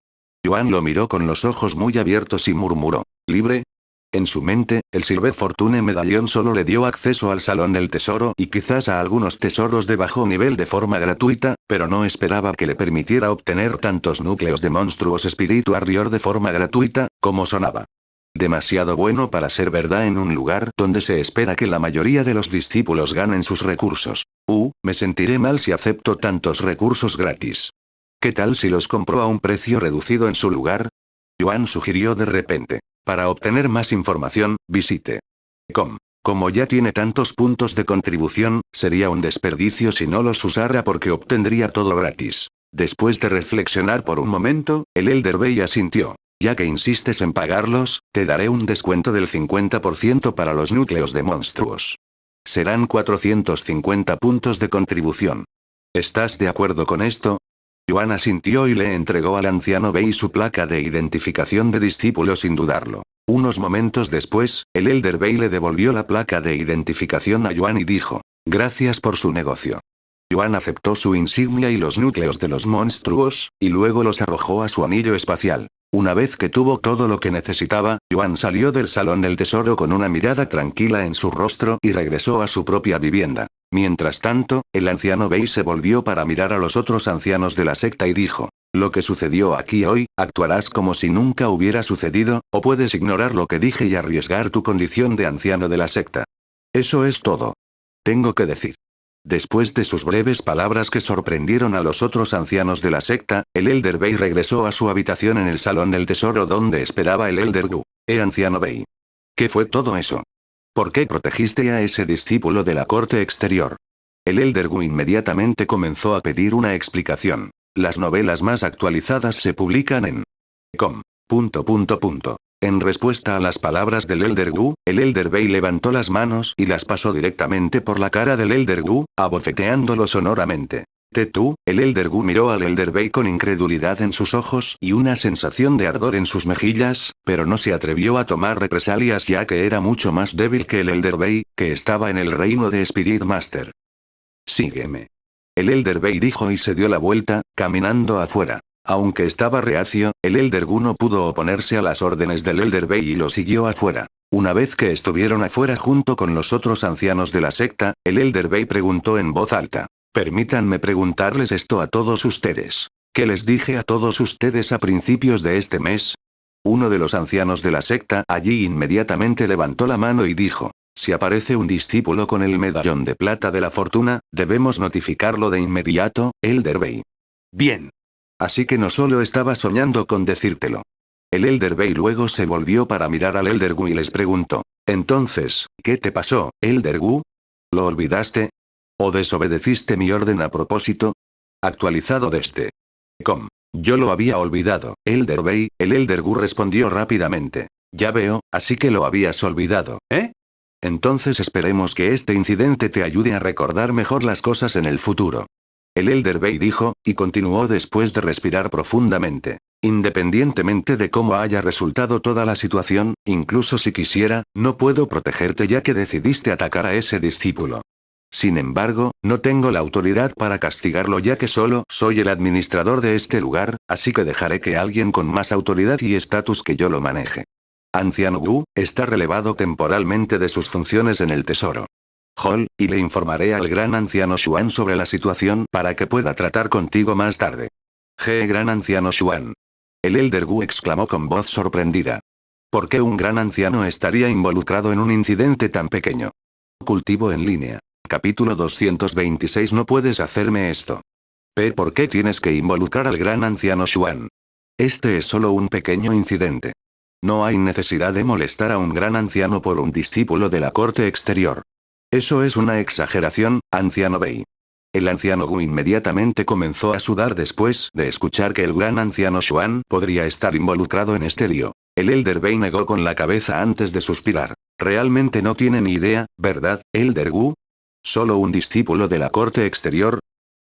Yuan lo miró con los ojos muy abiertos y murmuró, ¿libre? En su mente, el Silver Fortune Medallón solo le dio acceso al Salón del Tesoro y quizás a algunos tesoros de bajo nivel de forma gratuita, pero no esperaba que le permitiera obtener tantos núcleos de monstruos Spirit Warrior de forma gratuita, como sonaba. Demasiado bueno para ser verdad en un lugar donde se espera que la mayoría de los discípulos ganen sus recursos. Me sentiré mal si acepto tantos recursos gratis. ¿Qué tal si los compro a un precio reducido en su lugar? Yuan sugirió de repente. Para obtener más información, visite com. Como ya tiene tantos puntos de contribución, sería un desperdicio si no los usara porque obtendría todo gratis. Después de reflexionar por un momento, el Elder Bey asintió. Ya que insistes en pagarlos, te daré un descuento del 50% para los núcleos de monstruos. Serán 450 puntos de contribución. ¿Estás de acuerdo con esto? Yuan asintió y le entregó al anciano Bey su placa de identificación de discípulo sin dudarlo. Unos momentos después, el Elder Bey le devolvió la placa de identificación a Yuan y dijo, gracias por su negocio. Yuan aceptó su insignia y los núcleos de los monstruos, y luego los arrojó a su anillo espacial. Una vez que tuvo todo lo que necesitaba, Yuan salió del Salón del Tesoro con una mirada tranquila en su rostro y regresó a su propia vivienda. Mientras tanto, el anciano Bey se volvió para mirar a los otros ancianos de la secta y dijo, lo que sucedió aquí hoy, actuarás como si nunca hubiera sucedido, o puedes ignorar lo que dije y arriesgar tu condición de anciano de la secta. Eso es todo. Tengo que decir. Después de sus breves palabras que sorprendieron a los otros ancianos de la secta, el Elder Bey regresó a su habitación en el Salón del Tesoro donde esperaba el Elder Gu. Anciano Bey. ¿Qué fue todo eso? ¿Por qué protegiste a ese discípulo de la corte exterior? El Elder Gu inmediatamente comenzó a pedir una explicación. Las novelas más actualizadas se publican en com. En respuesta a las palabras del Elder Gu, el Elder Bey levantó las manos y las pasó directamente por la cara del Elder Gu, abofeteándolo sonoramente. El Elder Gu miró al Elder Bey con incredulidad en sus ojos y una sensación de ardor en sus mejillas, pero no se atrevió a tomar represalias ya que era mucho más débil que el Elder Bey, que estaba en el reino de Spirit Master. Sígueme. El Elder Bey dijo y se dio la vuelta, caminando afuera. Aunque estaba reacio, el Elder Gu no pudo oponerse a las órdenes del Elder Bey y lo siguió afuera. Una vez que estuvieron afuera junto con los otros ancianos de la secta, el Elder Bey preguntó en voz alta. Permítanme preguntarles esto a todos ustedes. ¿Qué les dije a todos ustedes a principios de este mes? Uno de los ancianos de la secta allí inmediatamente levantó la mano y dijo. Si aparece un discípulo con el medallón de plata de la fortuna, debemos notificarlo de inmediato, Elder Bey. Bien. Así que no solo estaba soñando con decírtelo. El Elder Bey luego se volvió para mirar al Elder Gu y les preguntó. Entonces, ¿qué te pasó, Elder Gu? ¿Lo olvidaste? ¿O desobedeciste mi orden a propósito? Actualizado desde com. Yo lo había olvidado, Elder Bey, el Elder Gu respondió rápidamente. Ya veo, así que lo habías olvidado, ¿eh? Entonces esperemos que este incidente te ayude a recordar mejor las cosas en el futuro. El Elder Bey dijo, y continuó después de respirar profundamente. Independientemente de cómo haya resultado toda la situación, incluso si quisiera, no puedo protegerte ya que decidiste atacar a ese discípulo. Sin embargo, no tengo la autoridad para castigarlo ya que solo soy el administrador de este lugar, así que dejaré que alguien con más autoridad y estatus que yo lo maneje. Anciano Gu, está relevado temporalmente de sus funciones en el tesoro. Y le informaré al gran anciano Xuan sobre la situación para que pueda tratar contigo más tarde. Gran anciano Xuan. El Elder Gu exclamó con voz sorprendida. ¿Por qué un gran anciano estaría involucrado en un incidente tan pequeño? Cultivo en línea. Capítulo 226. No puedes hacerme esto. ¿Por qué tienes que involucrar al gran anciano Xuan? Este es solo un pequeño incidente. No hay necesidad de molestar a un gran anciano por un discípulo de la corte exterior. Eso es una exageración, anciano Bey. El anciano Wu inmediatamente comenzó a sudar después de escuchar que el gran anciano Xuan podría estar involucrado en este lío. El Elder Bei negó con la cabeza antes de suspirar. Realmente no tiene ni idea, ¿verdad, Elder Wu? ¿Solo un discípulo de la corte exterior?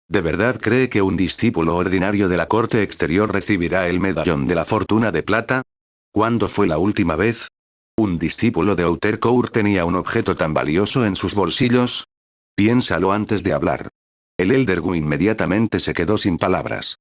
¿De verdad cree que un discípulo ordinario de la corte exterior recibirá el medallón de la fortuna de plata? ¿Cuándo fue la última vez? ¿Un discípulo de Outer Cour tenía un objeto tan valioso en sus bolsillos? Piénsalo antes de hablar. El Elder Wu inmediatamente se quedó sin palabras.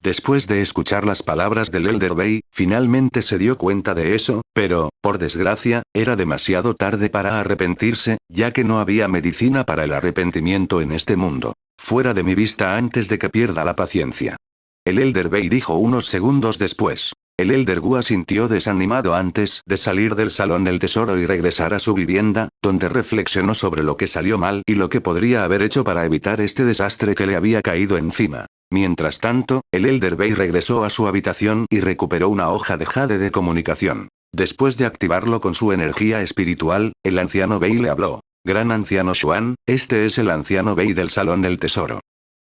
Después de escuchar las palabras del Elder Bei, finalmente se dio cuenta de eso, pero, por desgracia, era demasiado tarde para arrepentirse, ya que no había medicina para el arrepentimiento en este mundo. Fuera de mi vista antes de que pierda la paciencia. El Elder Bei dijo unos segundos después. El Elder Wu asintió desanimado antes de salir del salón del tesoro y regresar a su vivienda, donde reflexionó sobre lo que salió mal y lo que podría haber hecho para evitar este desastre que le había caído encima. Mientras tanto, el Elder Bei regresó a su habitación y recuperó una hoja de jade de comunicación. Después de activarlo con su energía espiritual, el anciano Bei le habló. Gran anciano Xuan, este es el anciano Bei del salón del tesoro.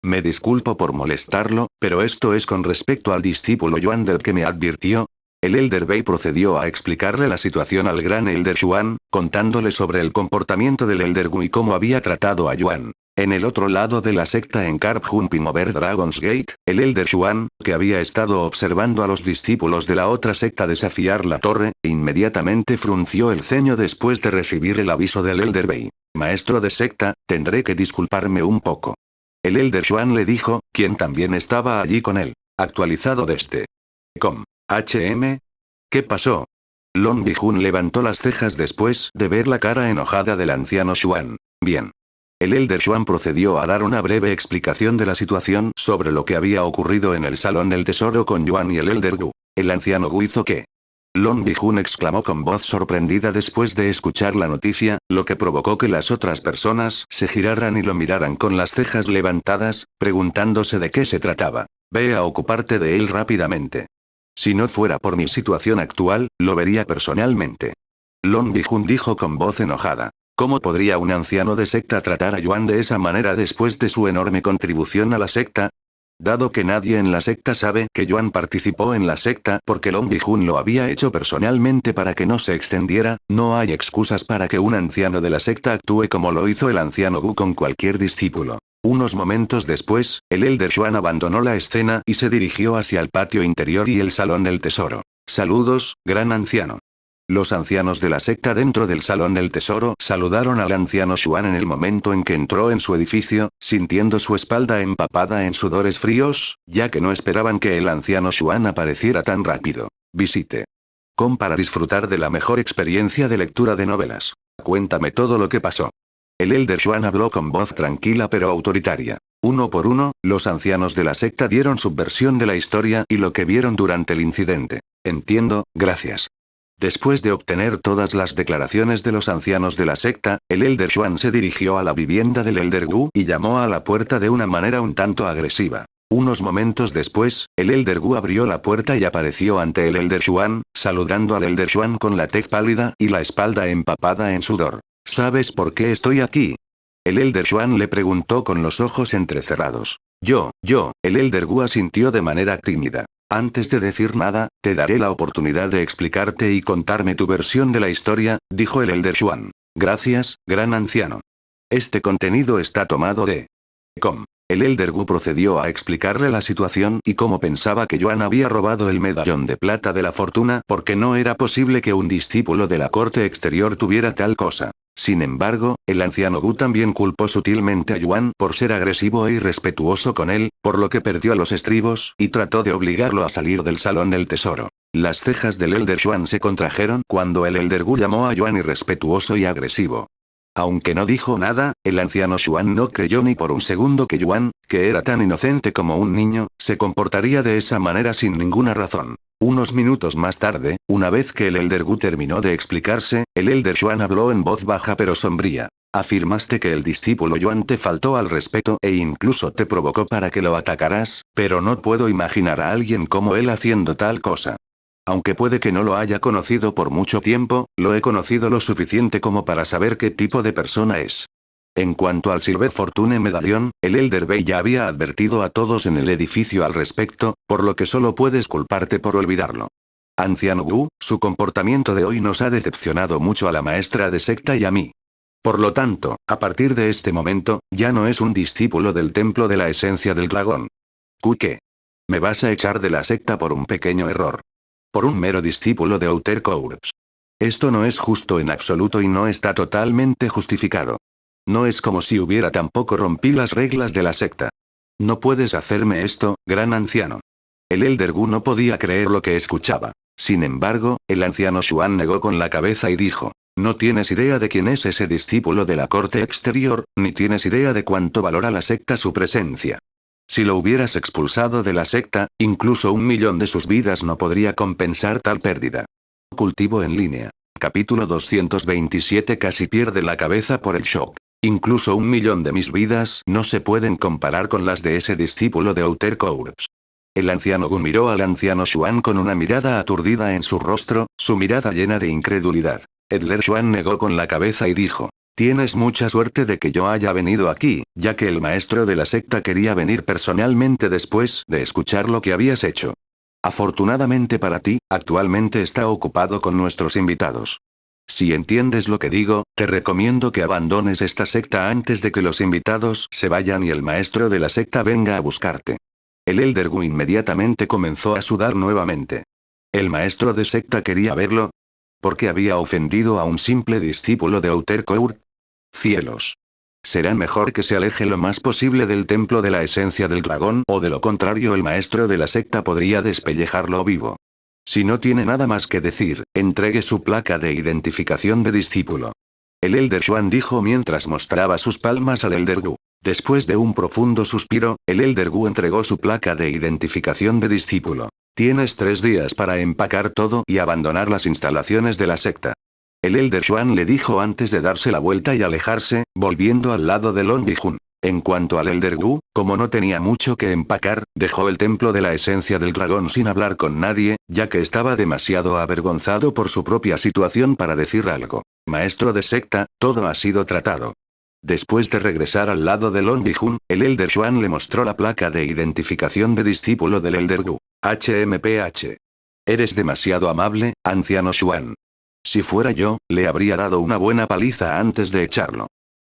Me disculpo por molestarlo, pero esto es con respecto al discípulo Yuan del que me advirtió. El Elder Bei procedió a explicarle la situación al gran Elder Xuan, contándole sobre el comportamiento del Elder Wu y cómo había tratado a Yuan. En el otro lado de la secta en Carp Jumping Over Dragon's Gate, el Elder Xuan, que había estado observando a los discípulos de la otra secta desafiar la torre, inmediatamente frunció el ceño después de recibir el aviso del Elder Bei. Maestro de secta, tendré que disculparme un poco. El Elder Xuan le dijo, quien también estaba allí con él. Actualizado desde HM. ¿Qué pasó? Long Bijun levantó las cejas después de ver la cara enojada del anciano Xuan. Bien. El Elder Xuan procedió a dar una breve explicación de la situación sobre lo que había ocurrido en el salón del tesoro con Yuan y el Elder Wu. El anciano Wu hizo qué. Long Bijun exclamó con voz sorprendida después de escuchar la noticia, lo que provocó que las otras personas se giraran y lo miraran con las cejas levantadas, preguntándose de qué se trataba. Ve a ocuparte de él rápidamente. Si no fuera por mi situación actual, lo vería personalmente. Long Bijun dijo con voz enojada. ¿Cómo podría un anciano de secta tratar a Yuan de esa manera después de su enorme contribución a la secta? Dado que nadie en la secta sabe que Yuan participó en la secta porque Long Bijun lo había hecho personalmente para que no se extendiera, no hay excusas para que un anciano de la secta actúe como lo hizo el anciano Wu con cualquier discípulo. Unos momentos después, el Elder Xuan abandonó la escena y se dirigió hacia el patio interior y el salón del tesoro. Saludos, gran anciano. Los ancianos de la secta dentro del salón del tesoro saludaron al anciano Xuan en el momento en que entró en su edificio, sintiendo su espalda empapada en sudores fríos, ya que no esperaban que el anciano Xuan apareciera tan rápido. Visite para disfrutar de la mejor experiencia de lectura de novelas. Cuéntame todo lo que pasó. El Elder Xuan habló con voz tranquila pero autoritaria. Uno por uno, los ancianos de la secta dieron su versión de la historia y lo que vieron durante el incidente. Entiendo, gracias. Después de obtener todas las declaraciones de los ancianos de la secta, el Elder Xuan se dirigió a la vivienda del Elder Wu y llamó a la puerta de una manera un tanto agresiva. Unos momentos después, el Elder Wu abrió la puerta y apareció ante el Elder Xuan, saludando al Elder Xuan con la tez pálida y la espalda empapada en sudor. ¿Sabes por qué estoy aquí? El Elder Xuan le preguntó con los ojos entrecerrados. El Elder Wu asintió de manera tímida. Antes de decir nada, te daré la oportunidad de explicarte y contarme tu versión de la historia, dijo el Elder Xuan. Gracias, gran anciano. Este contenido está tomado de El Elder Wu procedió a explicarle la situación y cómo pensaba que Yuan había robado el medallón de plata de la fortuna porque no era posible que un discípulo de la corte exterior tuviera tal cosa. Sin embargo, el anciano Wu también culpó sutilmente a Yuan por ser agresivo e irrespetuoso con él, por lo que perdió los estribos y trató de obligarlo a salir del salón del tesoro. Las cejas del Elder Xuan se contrajeron cuando el Elder Wu llamó a Yuan irrespetuoso y agresivo. Aunque no dijo nada, el anciano Xuan no creyó ni por un segundo que Yuan, que era tan inocente como un niño, se comportaría de esa manera sin ninguna razón. Unos minutos más tarde, una vez que el Elder Wu terminó de explicarse, el Elder Xuan habló en voz baja pero sombría. Afirmaste que el discípulo Yuan te faltó al respeto e incluso te provocó para que lo atacaras, pero no puedo imaginar a alguien como él haciendo tal cosa. Aunque puede que no lo haya conocido por mucho tiempo, lo he conocido lo suficiente como para saber qué tipo de persona es. En cuanto al Silver Fortune Medallón, el Elder Bey ya había advertido a todos en el edificio al respecto, por lo que solo puedes culparte por olvidarlo. Anciano Wu, su comportamiento de hoy nos ha decepcionado mucho a la maestra de secta y a mí. Por lo tanto, a partir de este momento, ya no es un discípulo del templo de la esencia del dragón. ¿Qué? ¿Me vas a echar de la secta por un pequeño error? Por un mero discípulo de Outer Courts. Esto no es justo en absoluto y no está totalmente justificado. No es como si hubiera tampoco rompí las reglas de la secta. No puedes hacerme esto, gran anciano. El Elder Wu no podía creer lo que escuchaba. Sin embargo, el anciano Xuan negó con la cabeza y dijo, no tienes idea de quién es ese discípulo de la corte exterior, ni tienes idea de cuánto valora la secta su presencia. Si lo hubieras expulsado de la secta, incluso 1.000.000 de sus vidas no podría compensar tal pérdida. Cultivo en línea. Capítulo 227. Casi pierde la cabeza por el shock. Incluso 1.000.000 de mis vidas no se pueden comparar con las de ese discípulo de Outer Courts. El anciano Gu miró al anciano Xuan con una mirada aturdida en su rostro, su mirada llena de incredulidad. Elder Xuan negó con la cabeza y dijo, tienes mucha suerte de que yo haya venido aquí, ya que el maestro de la secta quería venir personalmente después de escuchar lo que habías hecho. Afortunadamente para ti, actualmente está ocupado con nuestros invitados. Si entiendes lo que digo, te recomiendo que abandones esta secta antes de que los invitados se vayan y el maestro de la secta venga a buscarte. El Elder Wu inmediatamente comenzó a sudar nuevamente. ¿El maestro de secta quería verlo? ¿Por qué había ofendido a un simple discípulo de Outer Court? ¡Cielos! Será mejor que se aleje lo más posible del templo de la esencia del dragón, o de lo contrario el maestro de la secta podría despellejarlo vivo. Si no tiene nada más que decir, entregue su placa de identificación de discípulo. El Elder Xuan dijo mientras mostraba sus palmas al Elder Wu. Después de un profundo suspiro, el Elder Wu entregó su placa de identificación de discípulo. Tienes 3 días para empacar todo y abandonar las instalaciones de la secta. El Elder Xuan le dijo antes de darse la vuelta y alejarse, volviendo al lado de Long Bijun. En cuanto al Elder Wu, como no tenía mucho que empacar, dejó el templo de la esencia del dragón sin hablar con nadie, ya que estaba demasiado avergonzado por su propia situación para decir algo. Maestro de secta, todo ha sido tratado. Después de regresar al lado de Long Bijun, el Elder Xuan le mostró la placa de identificación de discípulo del Elder Wu. HMPH. Eres demasiado amable, anciano Xuan. Si fuera yo, le habría dado una buena paliza antes de echarlo.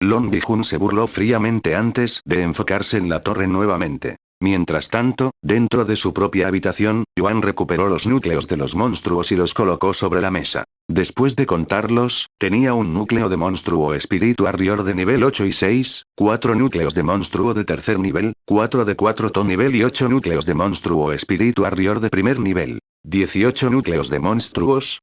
Long Bijun se burló fríamente antes de enfocarse en la torre nuevamente. Mientras tanto, dentro de su propia habitación, Yuan recuperó los núcleos de los monstruos y los colocó sobre la mesa. Después de contarlos, tenía un núcleo de monstruo espíritu Warrior de nivel 8 y 6, 4 núcleos de monstruo de tercer nivel, 4 de 4 nivel y 8 núcleos de monstruo espíritu Warrior de primer nivel. 18 núcleos de monstruos,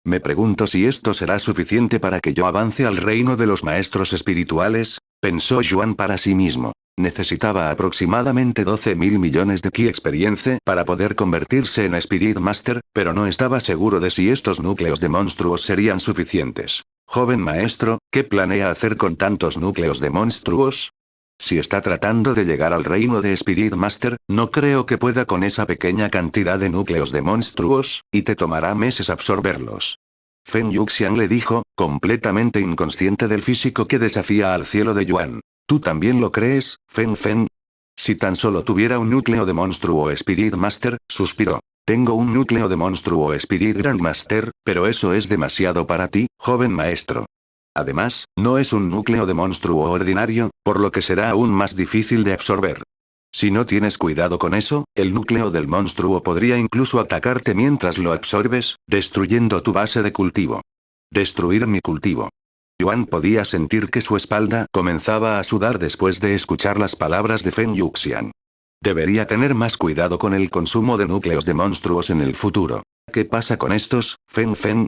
Me pregunto si esto será suficiente para que yo avance al reino de los maestros espirituales, pensó Yuan para sí mismo. Necesitaba aproximadamente 12.000 millones de ki experiencia para poder convertirse en Spirit Master, pero no estaba seguro de si estos núcleos de monstruos serían suficientes. Joven maestro, ¿qué planea hacer con tantos núcleos de monstruos? Si está tratando de llegar al reino de Spirit Master, no creo que pueda con esa pequeña cantidad de núcleos de monstruos, y te tomará meses absorberlos. Feng Yuxian le dijo, completamente inconsciente del físico que desafía al cielo de Yuan. ¿Tú también lo crees, Feng Feng? Si tan solo tuviera un núcleo de monstruo Spirit Master, suspiró. Tengo un núcleo de monstruo Spirit Grandmaster, pero eso es demasiado para ti, joven maestro. Además, no es un núcleo de monstruo ordinario, por lo que será aún más difícil de absorber. Si no tienes cuidado con eso, el núcleo del monstruo podría incluso atacarte mientras lo absorbes, destruyendo tu base de cultivo. Destruir mi cultivo. Yuan podía sentir que su espalda comenzaba a sudar después de escuchar las palabras de Feng Yuxian. Debería tener más cuidado con el consumo de núcleos de monstruos en el futuro. ¿Qué pasa con estos, Feng Feng?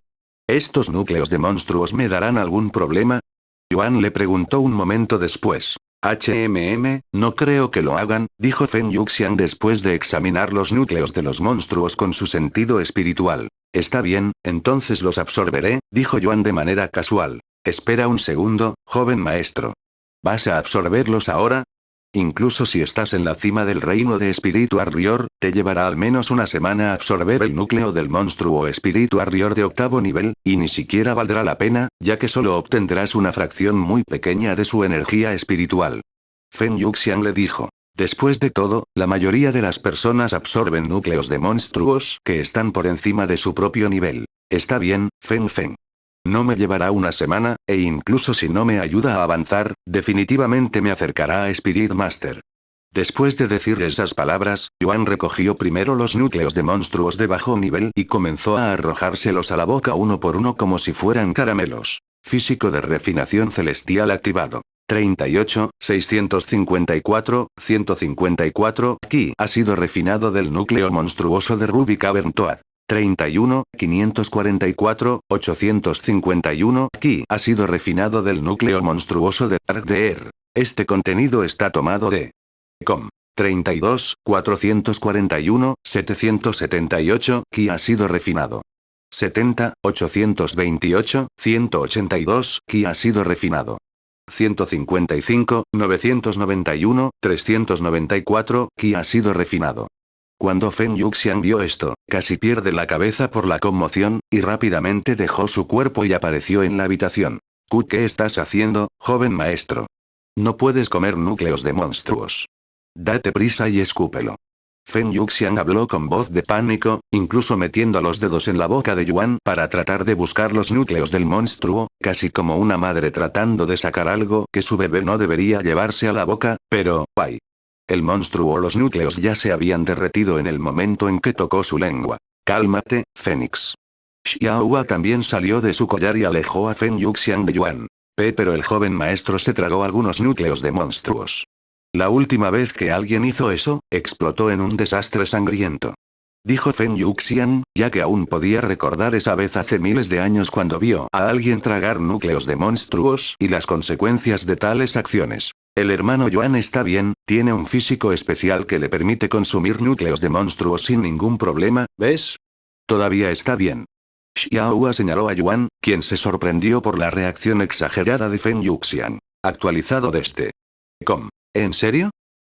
¿Estos núcleos de monstruos me darán algún problema? Yuan le preguntó un momento después. No creo que lo hagan, dijo Feng Yuxian después de examinar los núcleos de los monstruos con su sentido espiritual. Está bien, entonces los absorberé, dijo Yuan de manera casual. Espera un segundo, joven maestro. ¿Vas a absorberlos ahora? Incluso si estás en la cima del reino de Espíritu Arrior, te llevará al menos una semana absorber el núcleo del monstruo Espíritu Arrior de octavo nivel, y ni siquiera valdrá la pena, ya que solo obtendrás una fracción muy pequeña de su energía espiritual. Feng Yuxian le dijo. Después de todo, la mayoría de las personas absorben núcleos de monstruos que están por encima de su propio nivel. Está bien, Feng Feng. No me llevará una semana, e incluso si no me ayuda a avanzar, definitivamente me acercará a Spirit Master. Después de decir esas palabras, Yuan recogió primero los núcleos de monstruos de bajo nivel y comenzó a arrojárselos a la boca uno por uno como si fueran caramelos. Físico de refinación celestial activado. 38, 654, 154, Ki ha sido refinado del núcleo monstruoso de Ruby Cavern Toad. 31, 544, 851, Ki ha sido refinado del núcleo monstruoso de Dark Deer. Este contenido está tomado de com. 32, 441, 778, Ki ha sido refinado. 70, 828, 182, Ki ha sido refinado. 155, 991, 394, Ki ha sido refinado. Cuando Feng Yuxian vio esto, casi pierde la cabeza por la conmoción, y rápidamente dejó su cuerpo y apareció en la habitación. ¿Qué estás haciendo, joven maestro? No puedes comer núcleos de monstruos. Date prisa y escúpelo. Feng Yuxian habló con voz de pánico, incluso metiendo los dedos en la boca de Yuan para tratar de buscar los núcleos del monstruo, casi como una madre tratando de sacar algo que su bebé no debería llevarse a la boca, pero, ¡ay! El monstruo o los núcleos ya se habían derretido en el momento en que tocó su lengua. Cálmate, Fénix. Xiaohua también salió de su collar y alejó a Feng Yuxian de Yuan. Pero el joven maestro se tragó algunos núcleos de monstruos. La última vez que alguien hizo eso, explotó en un desastre sangriento. Dijo Feng Yuxian, ya que aún podía recordar esa vez hace miles de años cuando vio a alguien tragar núcleos de monstruos y las consecuencias de tales acciones. El hermano Yuan está bien, tiene un físico especial que le permite consumir núcleos de monstruos sin ningún problema, ¿ves? Todavía está bien. Xiaohua señaló a Yuan, quien se sorprendió por la reacción exagerada de Feng Yuxian. Actualizado desde com. ¿En serio?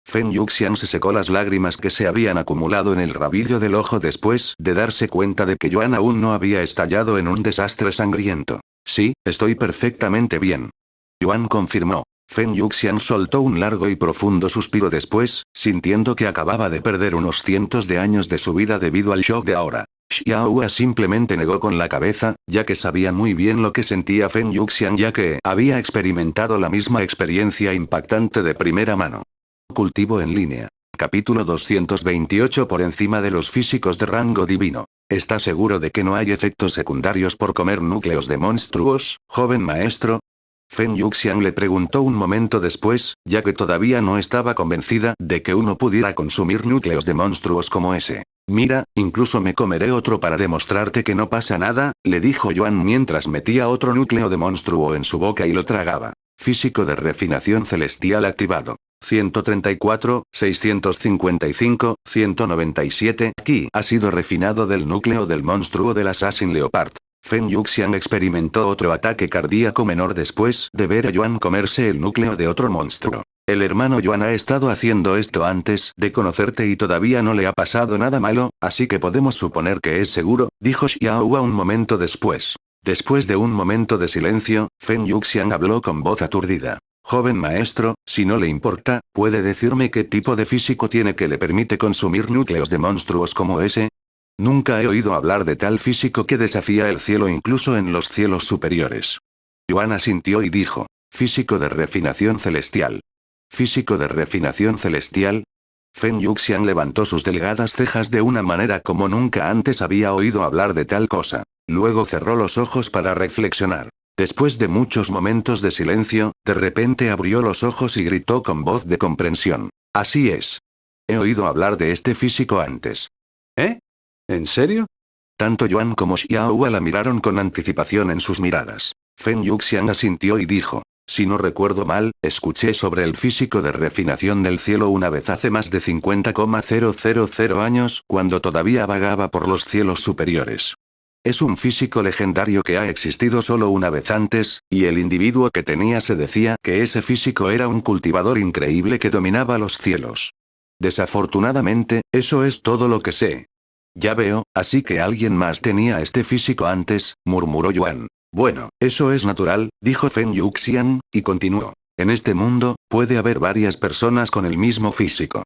Feng Yuxian se secó las lágrimas que se habían acumulado en el rabillo del ojo después de darse cuenta de que Yuan aún no había estallado en un desastre sangriento. Sí, estoy perfectamente bien. Yuan confirmó. Feng Yuxian soltó un largo y profundo suspiro después, sintiendo que acababa de perder unos cientos de años de su vida debido al shock de ahora. Xiaohua simplemente negó con la cabeza, ya que sabía muy bien lo que sentía Feng Yuxian ya que había experimentado la misma experiencia impactante de primera mano. Cultivo en línea. Capítulo 228 por encima de los físicos de rango divino. ¿Estás seguro de que no hay efectos secundarios por comer núcleos de monstruos, joven maestro? Feng Yuxian le preguntó un momento después, ya que todavía no estaba convencida de que uno pudiera consumir núcleos de monstruos como ese. Mira, incluso me comeré otro para demostrarte que no pasa nada, le dijo Yuan mientras metía otro núcleo de monstruo en su boca y lo tragaba. Físico de refinación celestial activado. 134, 655, 197, Ki ha sido refinado del núcleo del monstruo del Assassin Leopard. Feng Yuxian experimentó otro ataque cardíaco menor después de ver a Yuan comerse el núcleo de otro monstruo. El hermano Yuan ha estado haciendo esto antes de conocerte y todavía no le ha pasado nada malo, así que podemos suponer que es seguro, dijo Xiaohua un momento después. Después de un momento de silencio, Feng Yuxian habló con voz aturdida. Joven maestro, si no le importa, ¿puede decirme qué tipo de físico tiene que le permite consumir núcleos de monstruos como ese? Nunca he oído hablar de tal físico que desafía el cielo incluso en los cielos superiores. Yuan asintió y dijo. Físico de refinación celestial. ¿Físico de refinación celestial? Feng Yuxian levantó sus delgadas cejas de una manera como nunca antes había oído hablar de tal cosa. Luego cerró los ojos para reflexionar. Después de muchos momentos de silencio, de repente abrió los ojos y gritó con voz de comprensión. Así es. He oído hablar de este físico antes. ¿Eh? ¿En serio? Tanto Yuan como Xiaohua la miraron con anticipación en sus miradas. Feng Yuxian asintió y dijo. Si no recuerdo mal, escuché sobre el físico de refinación del cielo una vez hace más de 50,000 años, cuando todavía vagaba por los cielos superiores. Es un físico legendario que ha existido solo una vez antes, y el individuo que tenía se decía que ese físico era un cultivador increíble que dominaba los cielos. Desafortunadamente, eso es todo lo que sé. Ya veo, así que alguien más tenía este físico antes, murmuró Yuan. Bueno, eso es natural, dijo Feng Yuxian, y continuó. En este mundo, puede haber varias personas con el mismo físico.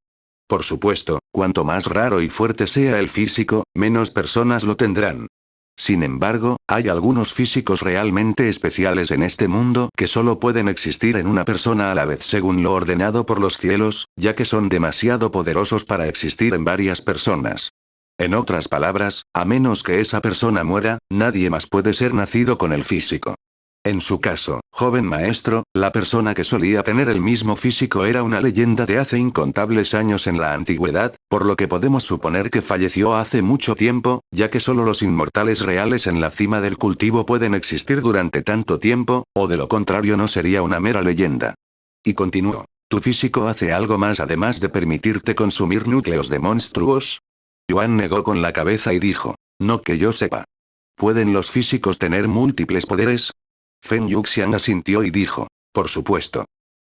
Por supuesto, cuanto más raro y fuerte sea el físico, menos personas lo tendrán. Sin embargo, hay algunos físicos realmente especiales en este mundo que solo pueden existir en una persona a la vez según lo ordenado por los cielos, ya que son demasiado poderosos para existir en varias personas. En otras palabras, a menos que esa persona muera, nadie más puede ser nacido con el físico. En su caso, joven maestro, la persona que solía tener el mismo físico era una leyenda de hace incontables años en la antigüedad, por lo que podemos suponer que falleció hace mucho tiempo, ya que solo los inmortales reales en la cima del cultivo pueden existir durante tanto tiempo, o de lo contrario no sería una mera leyenda. Y continuó. ¿Tu físico hace algo más además de permitirte consumir núcleos de monstruos? Yuan negó con la cabeza y dijo. No que yo sepa. ¿Pueden los físicos tener múltiples poderes? Feng Yuxian asintió y dijo. Por supuesto.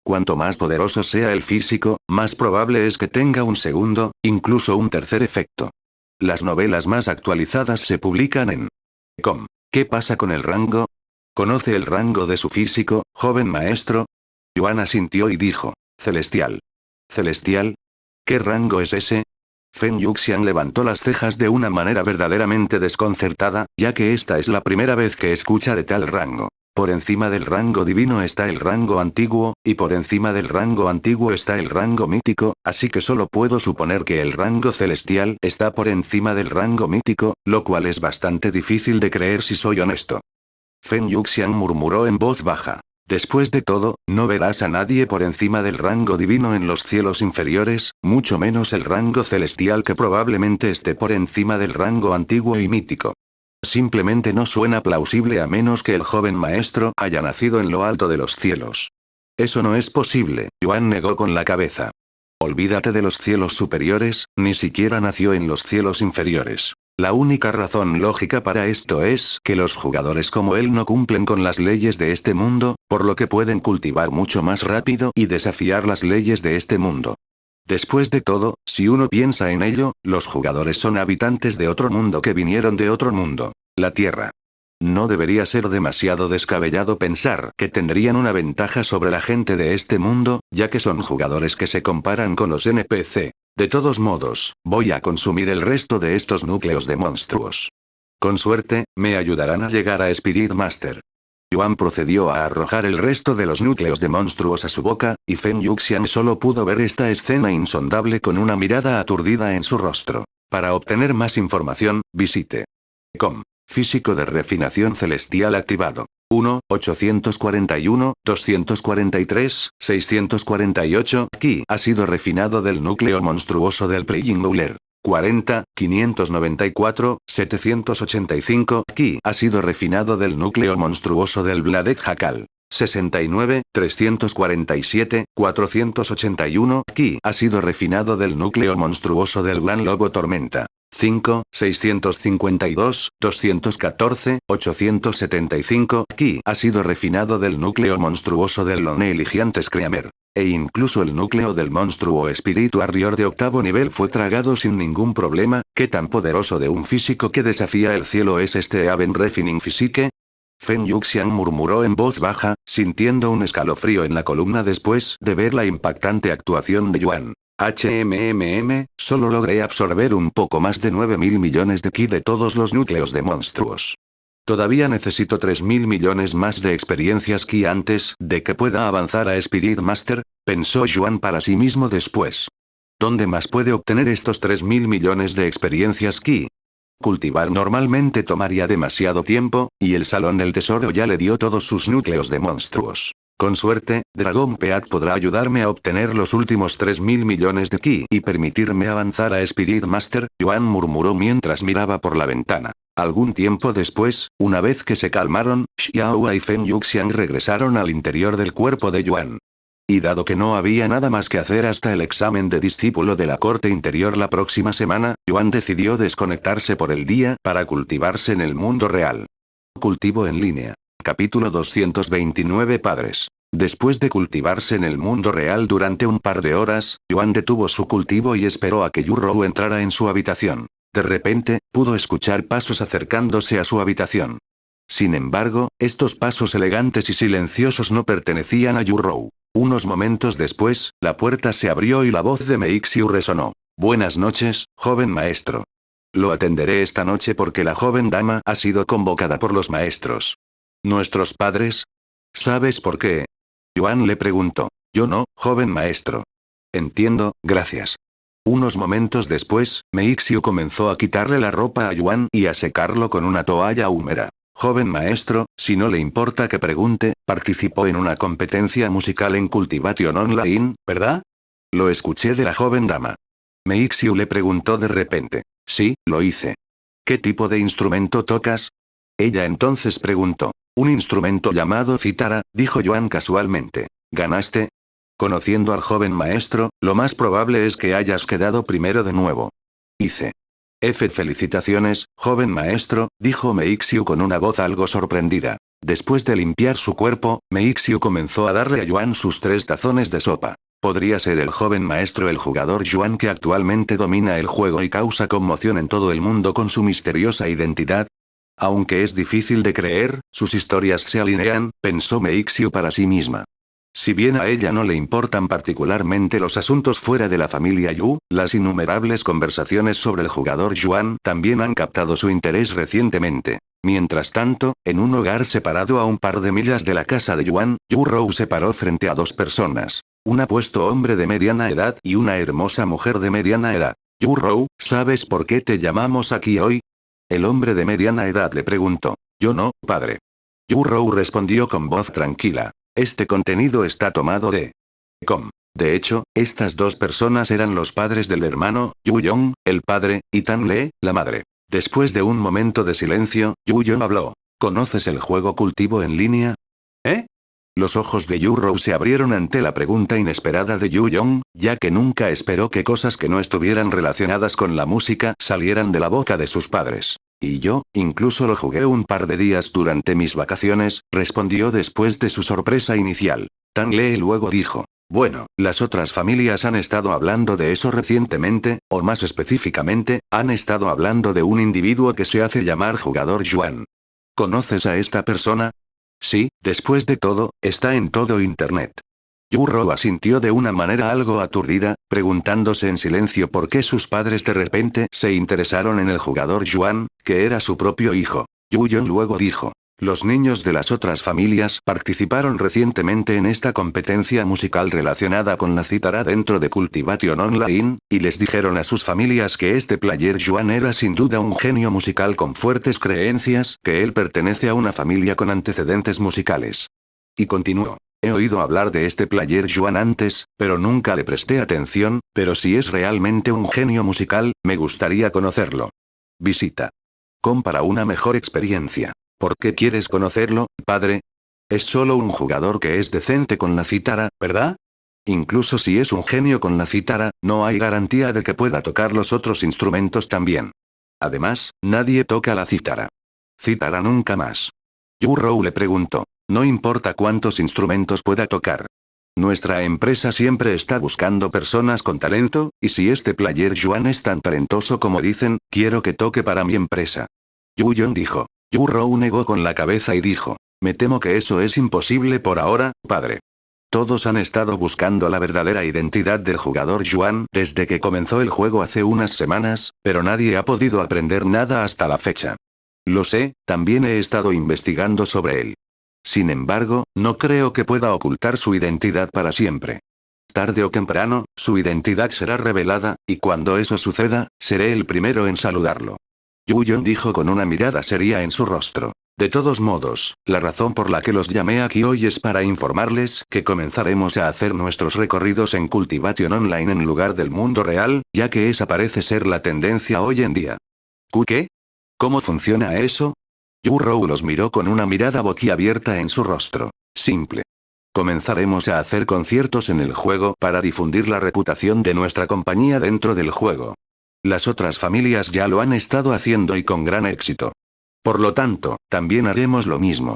Cuanto más poderoso sea el físico, más probable es que tenga un segundo, incluso un tercer efecto. Las novelas más actualizadas se publican en com. ¿Qué pasa con el rango? ¿Conoce el rango de su físico, joven maestro? Yuan asintió y dijo. Celestial. ¿Celestial? ¿Qué rango es ese? Feng Yuxian levantó las cejas de una manera verdaderamente desconcertada, ya que esta es la primera vez que escucha de tal rango. Por encima del rango divino está el rango antiguo, y por encima del rango antiguo está el rango mítico, así que solo puedo suponer que el rango celestial está por encima del rango mítico, lo cual es bastante difícil de creer si soy honesto. Feng Yuxian murmuró en voz baja. Después de todo, no verás a nadie por encima del rango divino en los cielos inferiores, mucho menos el rango celestial que probablemente esté por encima del rango antiguo y mítico. Simplemente no suena plausible a menos que el joven maestro haya nacido en lo alto de los cielos. Eso no es posible, Yuan negó con la cabeza. Olvídate de los cielos superiores, ni siquiera nació en los cielos inferiores. La única razón lógica para esto es que los jugadores como él no cumplen con las leyes de este mundo, por lo que pueden cultivar mucho más rápido y desafiar las leyes de este mundo. Después de todo, si uno piensa en ello, los jugadores son habitantes de otro mundo que vinieron de otro mundo, la Tierra. No debería ser demasiado descabellado pensar que tendrían una ventaja sobre la gente de este mundo, ya que son jugadores que se comparan con los NPC. De todos modos, voy a consumir el resto de estos núcleos de monstruos. Con suerte, me ayudarán a llegar a Spirit Master. Yuan procedió a arrojar el resto de los núcleos de monstruos a su boca, y Feng Yuxian solo pudo ver esta escena insondable con una mirada aturdida en su rostro. Para obtener más información, visite com. Físico de refinación celestial activado. 1, 841, 243, 648. Ki ha sido refinado del núcleo monstruoso del Playing Bowler. 40, 594, 785. Ki ha sido refinado del núcleo monstruoso del Bladed Jackal. 69, 347, 481. Ki ha sido refinado del núcleo monstruoso del Gran Lobo Tormenta. 5, 652, 214, 875. Ki ha sido refinado del núcleo monstruoso del Lonely Giant Screamer. E incluso el núcleo del monstruo Spirit Warrior de octavo nivel fue tragado sin ningún problema. ¿Qué tan poderoso de un físico que desafía el cielo es este Aven Refining Physique? Feng Yuxian murmuró en voz baja, sintiendo un escalofrío en la columna después de ver la impactante actuación de Yuan. Solo logré absorber un poco más de 9.000 millones de ki de todos los núcleos de monstruos. Todavía necesito 3.000 millones más de experiencias ki antes de que pueda avanzar a Spirit Master, pensó Yuan para sí mismo después. ¿Dónde más puede obtener estos 3.000 millones de experiencias ki? Cultivar normalmente tomaría demasiado tiempo, y el Salón del Tesoro ya le dio todos sus núcleos de monstruos. Con suerte, Dragon Peak podrá ayudarme a obtener los últimos 3.000 millones de ki y permitirme avanzar a Spirit Master, Yuan murmuró mientras miraba por la ventana. Algún tiempo después, una vez que se calmaron, Xiaohua y Feng Yuxian regresaron al interior del cuerpo de Yuan. Y dado que no había nada más que hacer hasta el examen de discípulo de la corte interior la próxima semana, Yuan decidió desconectarse por el día para cultivarse en el mundo real. Cultivo en línea. Capítulo 229 Padres. Después de cultivarse en el mundo real durante un par de horas, Yuan detuvo su cultivo y esperó a que Yu-Rou entrara en su habitación. De repente, pudo escuchar pasos acercándose a su habitación. Sin embargo, estos pasos elegantes y silenciosos no pertenecían a Yu-Rou. Unos momentos después, la puerta se abrió y la voz de Meixiu resonó. Buenas noches, joven maestro. Lo atenderé esta noche porque la joven dama ha sido convocada por los maestros. ¿Nuestros padres? ¿Sabes por qué? Yuan le preguntó. Yo no, joven maestro. Entiendo, gracias. Unos momentos después, Meixiu comenzó a quitarle la ropa a Yuan y a secarlo con una toalla húmeda. Joven maestro, si no le importa que pregunte, participó en una competencia musical en Cultivation Online, ¿verdad? Lo escuché de la joven dama. Meixiu le preguntó de repente. Sí, lo hice. ¿Qué tipo de instrumento tocas? Ella entonces preguntó. Un instrumento llamado cítara, dijo Yuan casualmente. ¿Ganaste? Conociendo al joven maestro, lo más probable es que hayas quedado primero de nuevo. Hice. Felicitaciones, joven maestro, dijo Meixiu con una voz algo sorprendida. Después de limpiar su cuerpo, Meixiu comenzó a darle a Yuan sus 3 tazones de sopa. ¿Podría ser el joven maestro el jugador Yuan que actualmente domina el juego y causa conmoción en todo el mundo con su misteriosa identidad? Aunque es difícil de creer, sus historias se alinean, pensó Meixiu para sí misma. Si bien a ella no le importan particularmente los asuntos fuera de la familia Yu, las innumerables conversaciones sobre el jugador Yuan también han captado su interés recientemente. Mientras tanto, en un hogar separado a un par de millas de la casa de Yuan, Yu-Rou se paró frente a 2 personas. Un apuesto hombre de mediana edad y una hermosa mujer de mediana edad. Yu-Rou, ¿sabes por qué te llamamos aquí hoy? El hombre de mediana edad le preguntó. Yo no, padre. Yu-Rou respondió con voz tranquila. Este contenido está tomado de com. De hecho, estas 2 personas eran los padres del hermano, Yu-Yong, el padre, y Tan-Le, la madre. Después de un momento de silencio, Yu-Yong habló. ¿Conoces el juego cultivo en línea? ¿Eh? Los ojos de Yu-Rou se abrieron ante la pregunta inesperada de Yu-Yong, ya que nunca esperó que cosas que no estuvieran relacionadas con la música salieran de la boca de sus padres. Y yo, incluso lo jugué un par de días durante mis vacaciones, respondió después de su sorpresa inicial. Tan-Le luego dijo. Bueno, las otras familias han estado hablando de eso recientemente, o más específicamente, han estado hablando de un individuo que se hace llamar jugador Yuan. ¿Conoces a esta persona? Sí, después de todo, está en todo Internet. Yu-Rou asintió de una manera algo aturdida, preguntándose en silencio por qué sus padres de repente se interesaron en el jugador Yuan, que era su propio hijo. Yu-Yong luego dijo. Los niños de las otras familias participaron recientemente en esta competencia musical relacionada con la cítara dentro de Cultivation Online, y les dijeron a sus familias que este player Yuan era sin duda un genio musical con fuertes creencias, que él pertenece a una familia con antecedentes musicales. Y continuó. He oído hablar de este player Yuan antes, pero nunca le presté atención, pero si es realmente un genio musical, me gustaría conocerlo. Visita. Para una mejor experiencia. ¿Por qué quieres conocerlo, padre? Es solo un jugador que es decente con la cítara, ¿verdad? Incluso si es un genio con la cítara, no hay garantía de que pueda tocar los otros instrumentos también. Además, nadie toca la cítara. Cítara nunca más. Yu-Rou le preguntó. No importa cuántos instrumentos pueda tocar. Nuestra empresa siempre está buscando personas con talento, y si este player Yuan es tan talentoso como dicen, quiero que toque para mi empresa. Yu-Yong dijo. Yu-Rou negó con la cabeza y dijo. Me temo que eso es imposible por ahora, padre. Todos han estado buscando la verdadera identidad del jugador Yuan desde que comenzó el juego hace unas semanas, pero nadie ha podido aprender nada hasta la fecha. Lo sé, también he estado investigando sobre él. Sin embargo, no creo que pueda ocultar su identidad para siempre. Tarde o temprano, su identidad será revelada, y cuando eso suceda, seré el primero en saludarlo. Yu-Yong dijo con una mirada seria en su rostro. De todos modos, la razón por la que los llamé aquí hoy es para informarles que comenzaremos a hacer nuestros recorridos en Cultivation Online en lugar del mundo real, ya que esa parece ser la tendencia hoy en día. ¿Qué? ¿Cómo funciona eso? Yu-Rou los miró con una mirada boquiabierta en su rostro. Simple. Comenzaremos a hacer conciertos en el juego para difundir la reputación de nuestra compañía dentro del juego. Las otras familias ya lo han estado haciendo y con gran éxito. Por lo tanto, también haremos lo mismo.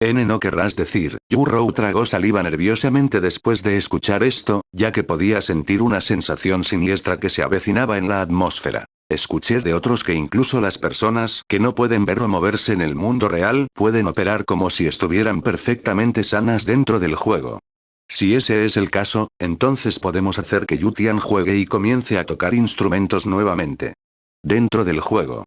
No querrás decir. Yu-Rou tragó saliva nerviosamente después de escuchar esto, ya que podía sentir una sensación siniestra que se avecinaba en la atmósfera. Escuché de otros que incluso las personas que no pueden ver o moverse en el mundo real pueden operar como si estuvieran perfectamente sanas dentro del juego. Si ese es el caso, entonces podemos hacer que Yu Tian juegue y comience a tocar instrumentos nuevamente. Dentro del juego.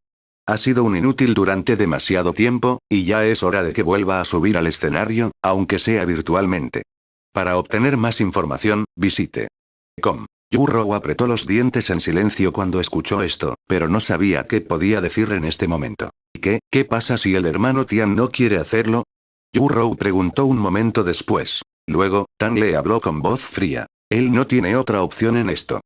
Ha sido un inútil durante demasiado tiempo, y ya es hora de que vuelva a subir al escenario, aunque sea virtualmente. Para obtener más información, visite com. Yu-Rou apretó los dientes en silencio cuando escuchó esto, pero no sabía qué podía decir en este momento. ¿Qué pasa si el hermano Tian no quiere hacerlo? Yu-Rou preguntó un momento después. Luego, Tan le habló con voz fría. Él no tiene otra opción en esto.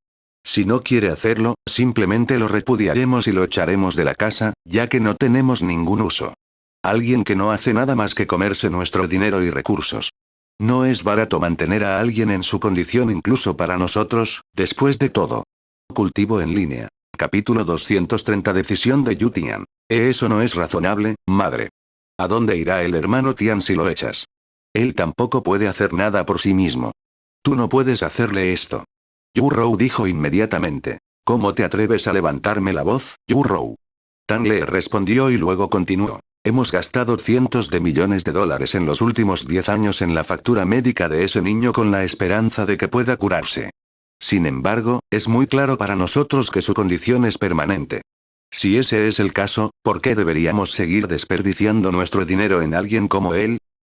Si no quiere hacerlo, simplemente lo repudiaremos y lo echaremos de la casa, ya que no tenemos ningún uso. Alguien que no hace nada más que comerse nuestro dinero y recursos. No es barato mantener a alguien en su condición incluso para nosotros, después de todo. Cultivo en línea. Capítulo 230. Decisión de Yu Tian. Eso no es razonable, madre. ¿A dónde irá el hermano Tian si lo echas? Él tampoco puede hacer nada por sí mismo. Tú no puedes hacerle esto. Yu-Rou dijo inmediatamente. ¿Cómo te atreves a levantarme la voz, Yu-Rou? Tan le respondió y luego continuó. Hemos gastado cientos de millones de dólares en los últimos 10 años en la factura médica de ese niño con la esperanza de que pueda curarse. Sin embargo, es muy claro para nosotros que su condición es permanente. Si ese es el caso, ¿por qué deberíamos seguir desperdiciando nuestro dinero en alguien como él?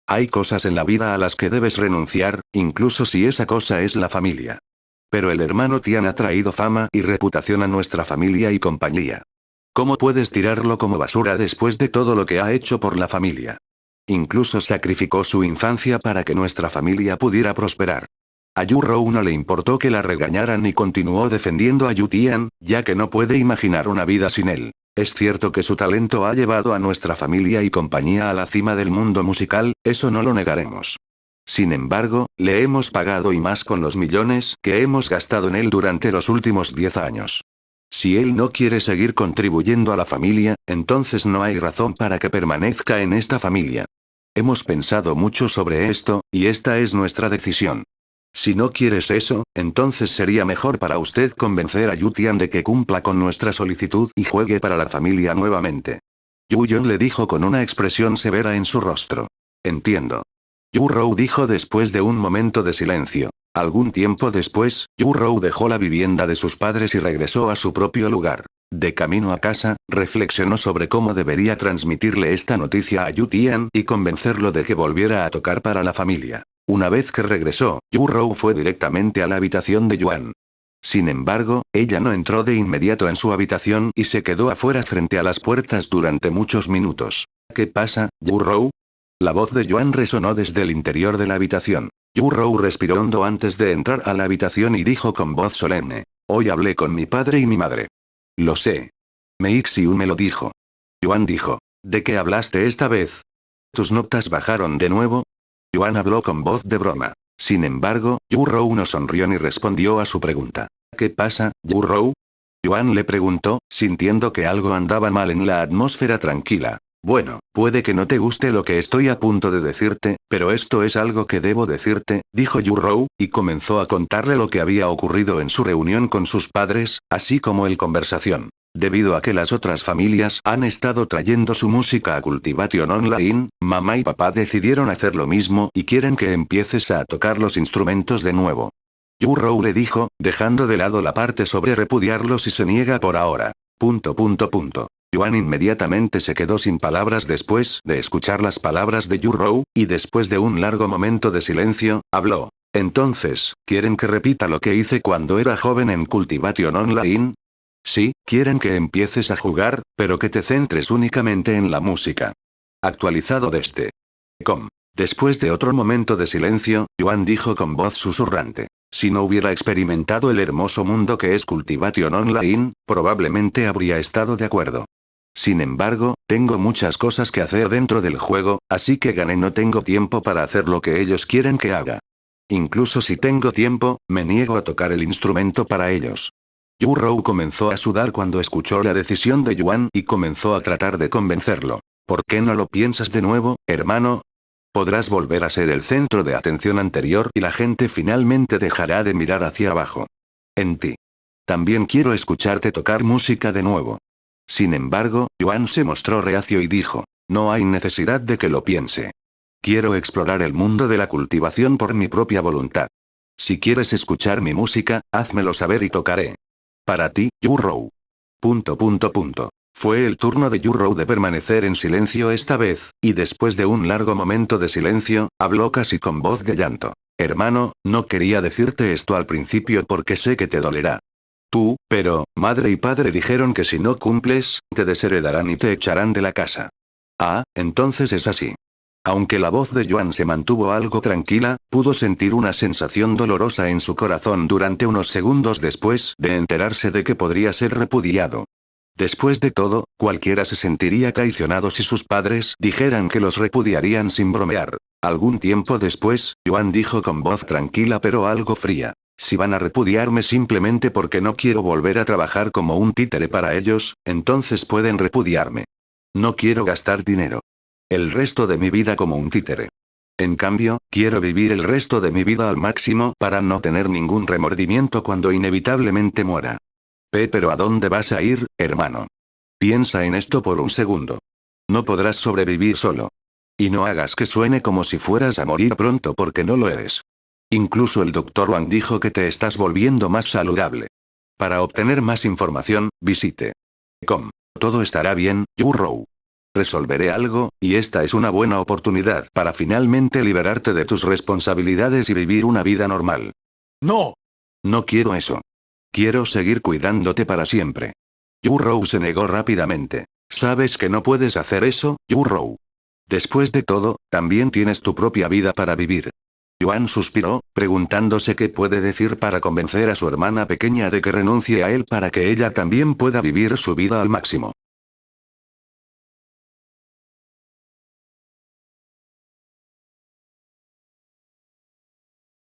Hay cosas en la vida a las que debes renunciar, incluso si esa cosa es la familia. Pero el hermano Tian ha traído fama y reputación a nuestra familia y compañía. ¿Cómo puedes tirarlo como basura después de todo lo que ha hecho por la familia? Incluso sacrificó su infancia para que nuestra familia pudiera prosperar. A Yu-Rou no le importó que la regañaran y continuó defendiendo a Yu Tian, ya que no puede imaginar una vida sin él. Es cierto que su talento ha llevado a nuestra familia y compañía a la cima del mundo musical, eso no lo negaremos. Sin embargo, le hemos pagado y más con los millones que hemos gastado en él durante los últimos 10 años. Si él no quiere seguir contribuyendo a la familia, entonces no hay razón para que permanezca en esta familia. Hemos pensado mucho sobre esto, y esta es nuestra decisión. Si no quieres eso, entonces sería mejor para usted convencer a Yu Tian de que cumpla con nuestra solicitud y juegue para la familia nuevamente. Yu Yon le dijo con una expresión severa en su rostro. Entiendo. Yu-Rou dijo después de un momento de silencio. Algún tiempo después, Yu-Rou dejó la vivienda de sus padres y regresó a su propio lugar. De camino a casa, reflexionó sobre cómo debería transmitirle esta noticia a Yu Tian y convencerlo de que volviera a tocar para la familia. Una vez que regresó, Yu-Rou fue directamente a la habitación de Yuan. Sin embargo, ella no entró de inmediato en su habitación y se quedó afuera frente a las puertas durante muchos minutos. ¿Qué pasa, Yu-Rou? La voz de Yuan resonó desde el interior de la habitación. Yu-Rou respiró hondo antes de entrar a la habitación y dijo con voz solemne. Hoy hablé con mi padre y mi madre. Lo sé. Mei Xiu me lo dijo. Yuan dijo. ¿De qué hablaste esta vez? ¿Tus notas bajaron de nuevo? Yuan habló con voz de broma. Sin embargo, Yu-Rou no sonrió ni respondió a su pregunta. ¿Qué pasa, Yu-Rou? Yuan le preguntó, sintiendo que algo andaba mal en la atmósfera tranquila. Bueno, puede que no te guste lo que estoy a punto de decirte, pero esto es algo que debo decirte, dijo Yu-Rou, y comenzó a contarle lo que había ocurrido en su reunión con sus padres, así como el conversación. Debido a que las otras familias han estado trayendo su música a Cultivation Online, mamá y papá decidieron hacer lo mismo y quieren que empieces a tocar los instrumentos de nuevo. Yu-Rou le dijo, dejando de lado la parte sobre repudiarlos y se niega por ahora. Yuan inmediatamente se quedó sin palabras después de escuchar las palabras de Yu-Rou, y después de un largo momento de silencio, habló. Entonces, ¿quieren que repita lo que hice cuando era joven en Cultivation Online? Sí, quieren que empieces a jugar, pero que te centres únicamente en la música. Actualizado desde com. Después de otro momento de silencio, Yuan dijo con voz susurrante. Si no hubiera experimentado el hermoso mundo que es Cultivation Online, probablemente habría estado de acuerdo. Sin embargo, tengo muchas cosas que hacer dentro del juego, así que gané no tengo tiempo para hacer lo que ellos quieren que haga. Incluso si tengo tiempo, me niego a tocar el instrumento para ellos. Yu-Rou comenzó a sudar cuando escuchó la decisión de Yuan y comenzó a tratar de convencerlo. ¿Por qué no lo piensas de nuevo, hermano? Podrás volver a ser el centro de atención anterior y la gente finalmente dejará de mirar hacia abajo. En ti. También quiero escucharte tocar música de nuevo. Sin embargo, Yuan se mostró reacio y dijo, no hay necesidad de que lo piense. Quiero explorar el mundo de la cultivación por mi propia voluntad. Si quieres escuchar mi música, házmelo saber y tocaré. Para ti, Yu-Rou. Fue el turno de Yu-Rou de permanecer en silencio esta vez, y después de un largo momento de silencio, habló casi con voz de llanto. Hermano, no quería decirte esto al principio porque sé que te dolerá. Pero, madre y padre dijeron que si no cumples, te desheredarán y te echarán de la casa. Ah, entonces es así. Aunque la voz de Yuan se mantuvo algo tranquila, pudo sentir una sensación dolorosa en su corazón durante unos segundos después de enterarse de que podría ser repudiado. Después de todo, cualquiera se sentiría traicionado si sus padres dijeran que los repudiarían sin bromear. Algún tiempo después, Yuan dijo con voz tranquila pero algo fría. Si van a repudiarme simplemente porque no quiero volver a trabajar como un títere para ellos, entonces pueden repudiarme. No quiero gastar dinero. El resto de mi vida como un títere. En cambio, quiero vivir el resto de mi vida al máximo para no tener ningún remordimiento cuando inevitablemente muera. Pero ¿a dónde vas a ir, hermano? Piensa en esto por un segundo. No podrás sobrevivir solo. Y no hagas que suene como si fueras a morir pronto porque no lo eres. Incluso el Dr. Wang dijo que te estás volviendo más saludable. Para obtener más información, visite. Todo estará bien, Yu-Rou. Resolveré algo, y esta es una buena oportunidad para finalmente liberarte de tus responsabilidades y vivir una vida normal. ¡No! No quiero eso. Quiero seguir cuidándote para siempre. Yu-Rou se negó rápidamente. Sabes que no puedes hacer eso, Yu-Rou. Después de todo, también tienes tu propia vida para vivir. Yuan suspiró, preguntándose qué puede decir para convencer a su hermana pequeña de que renuncie a él para que ella también pueda vivir su vida al máximo.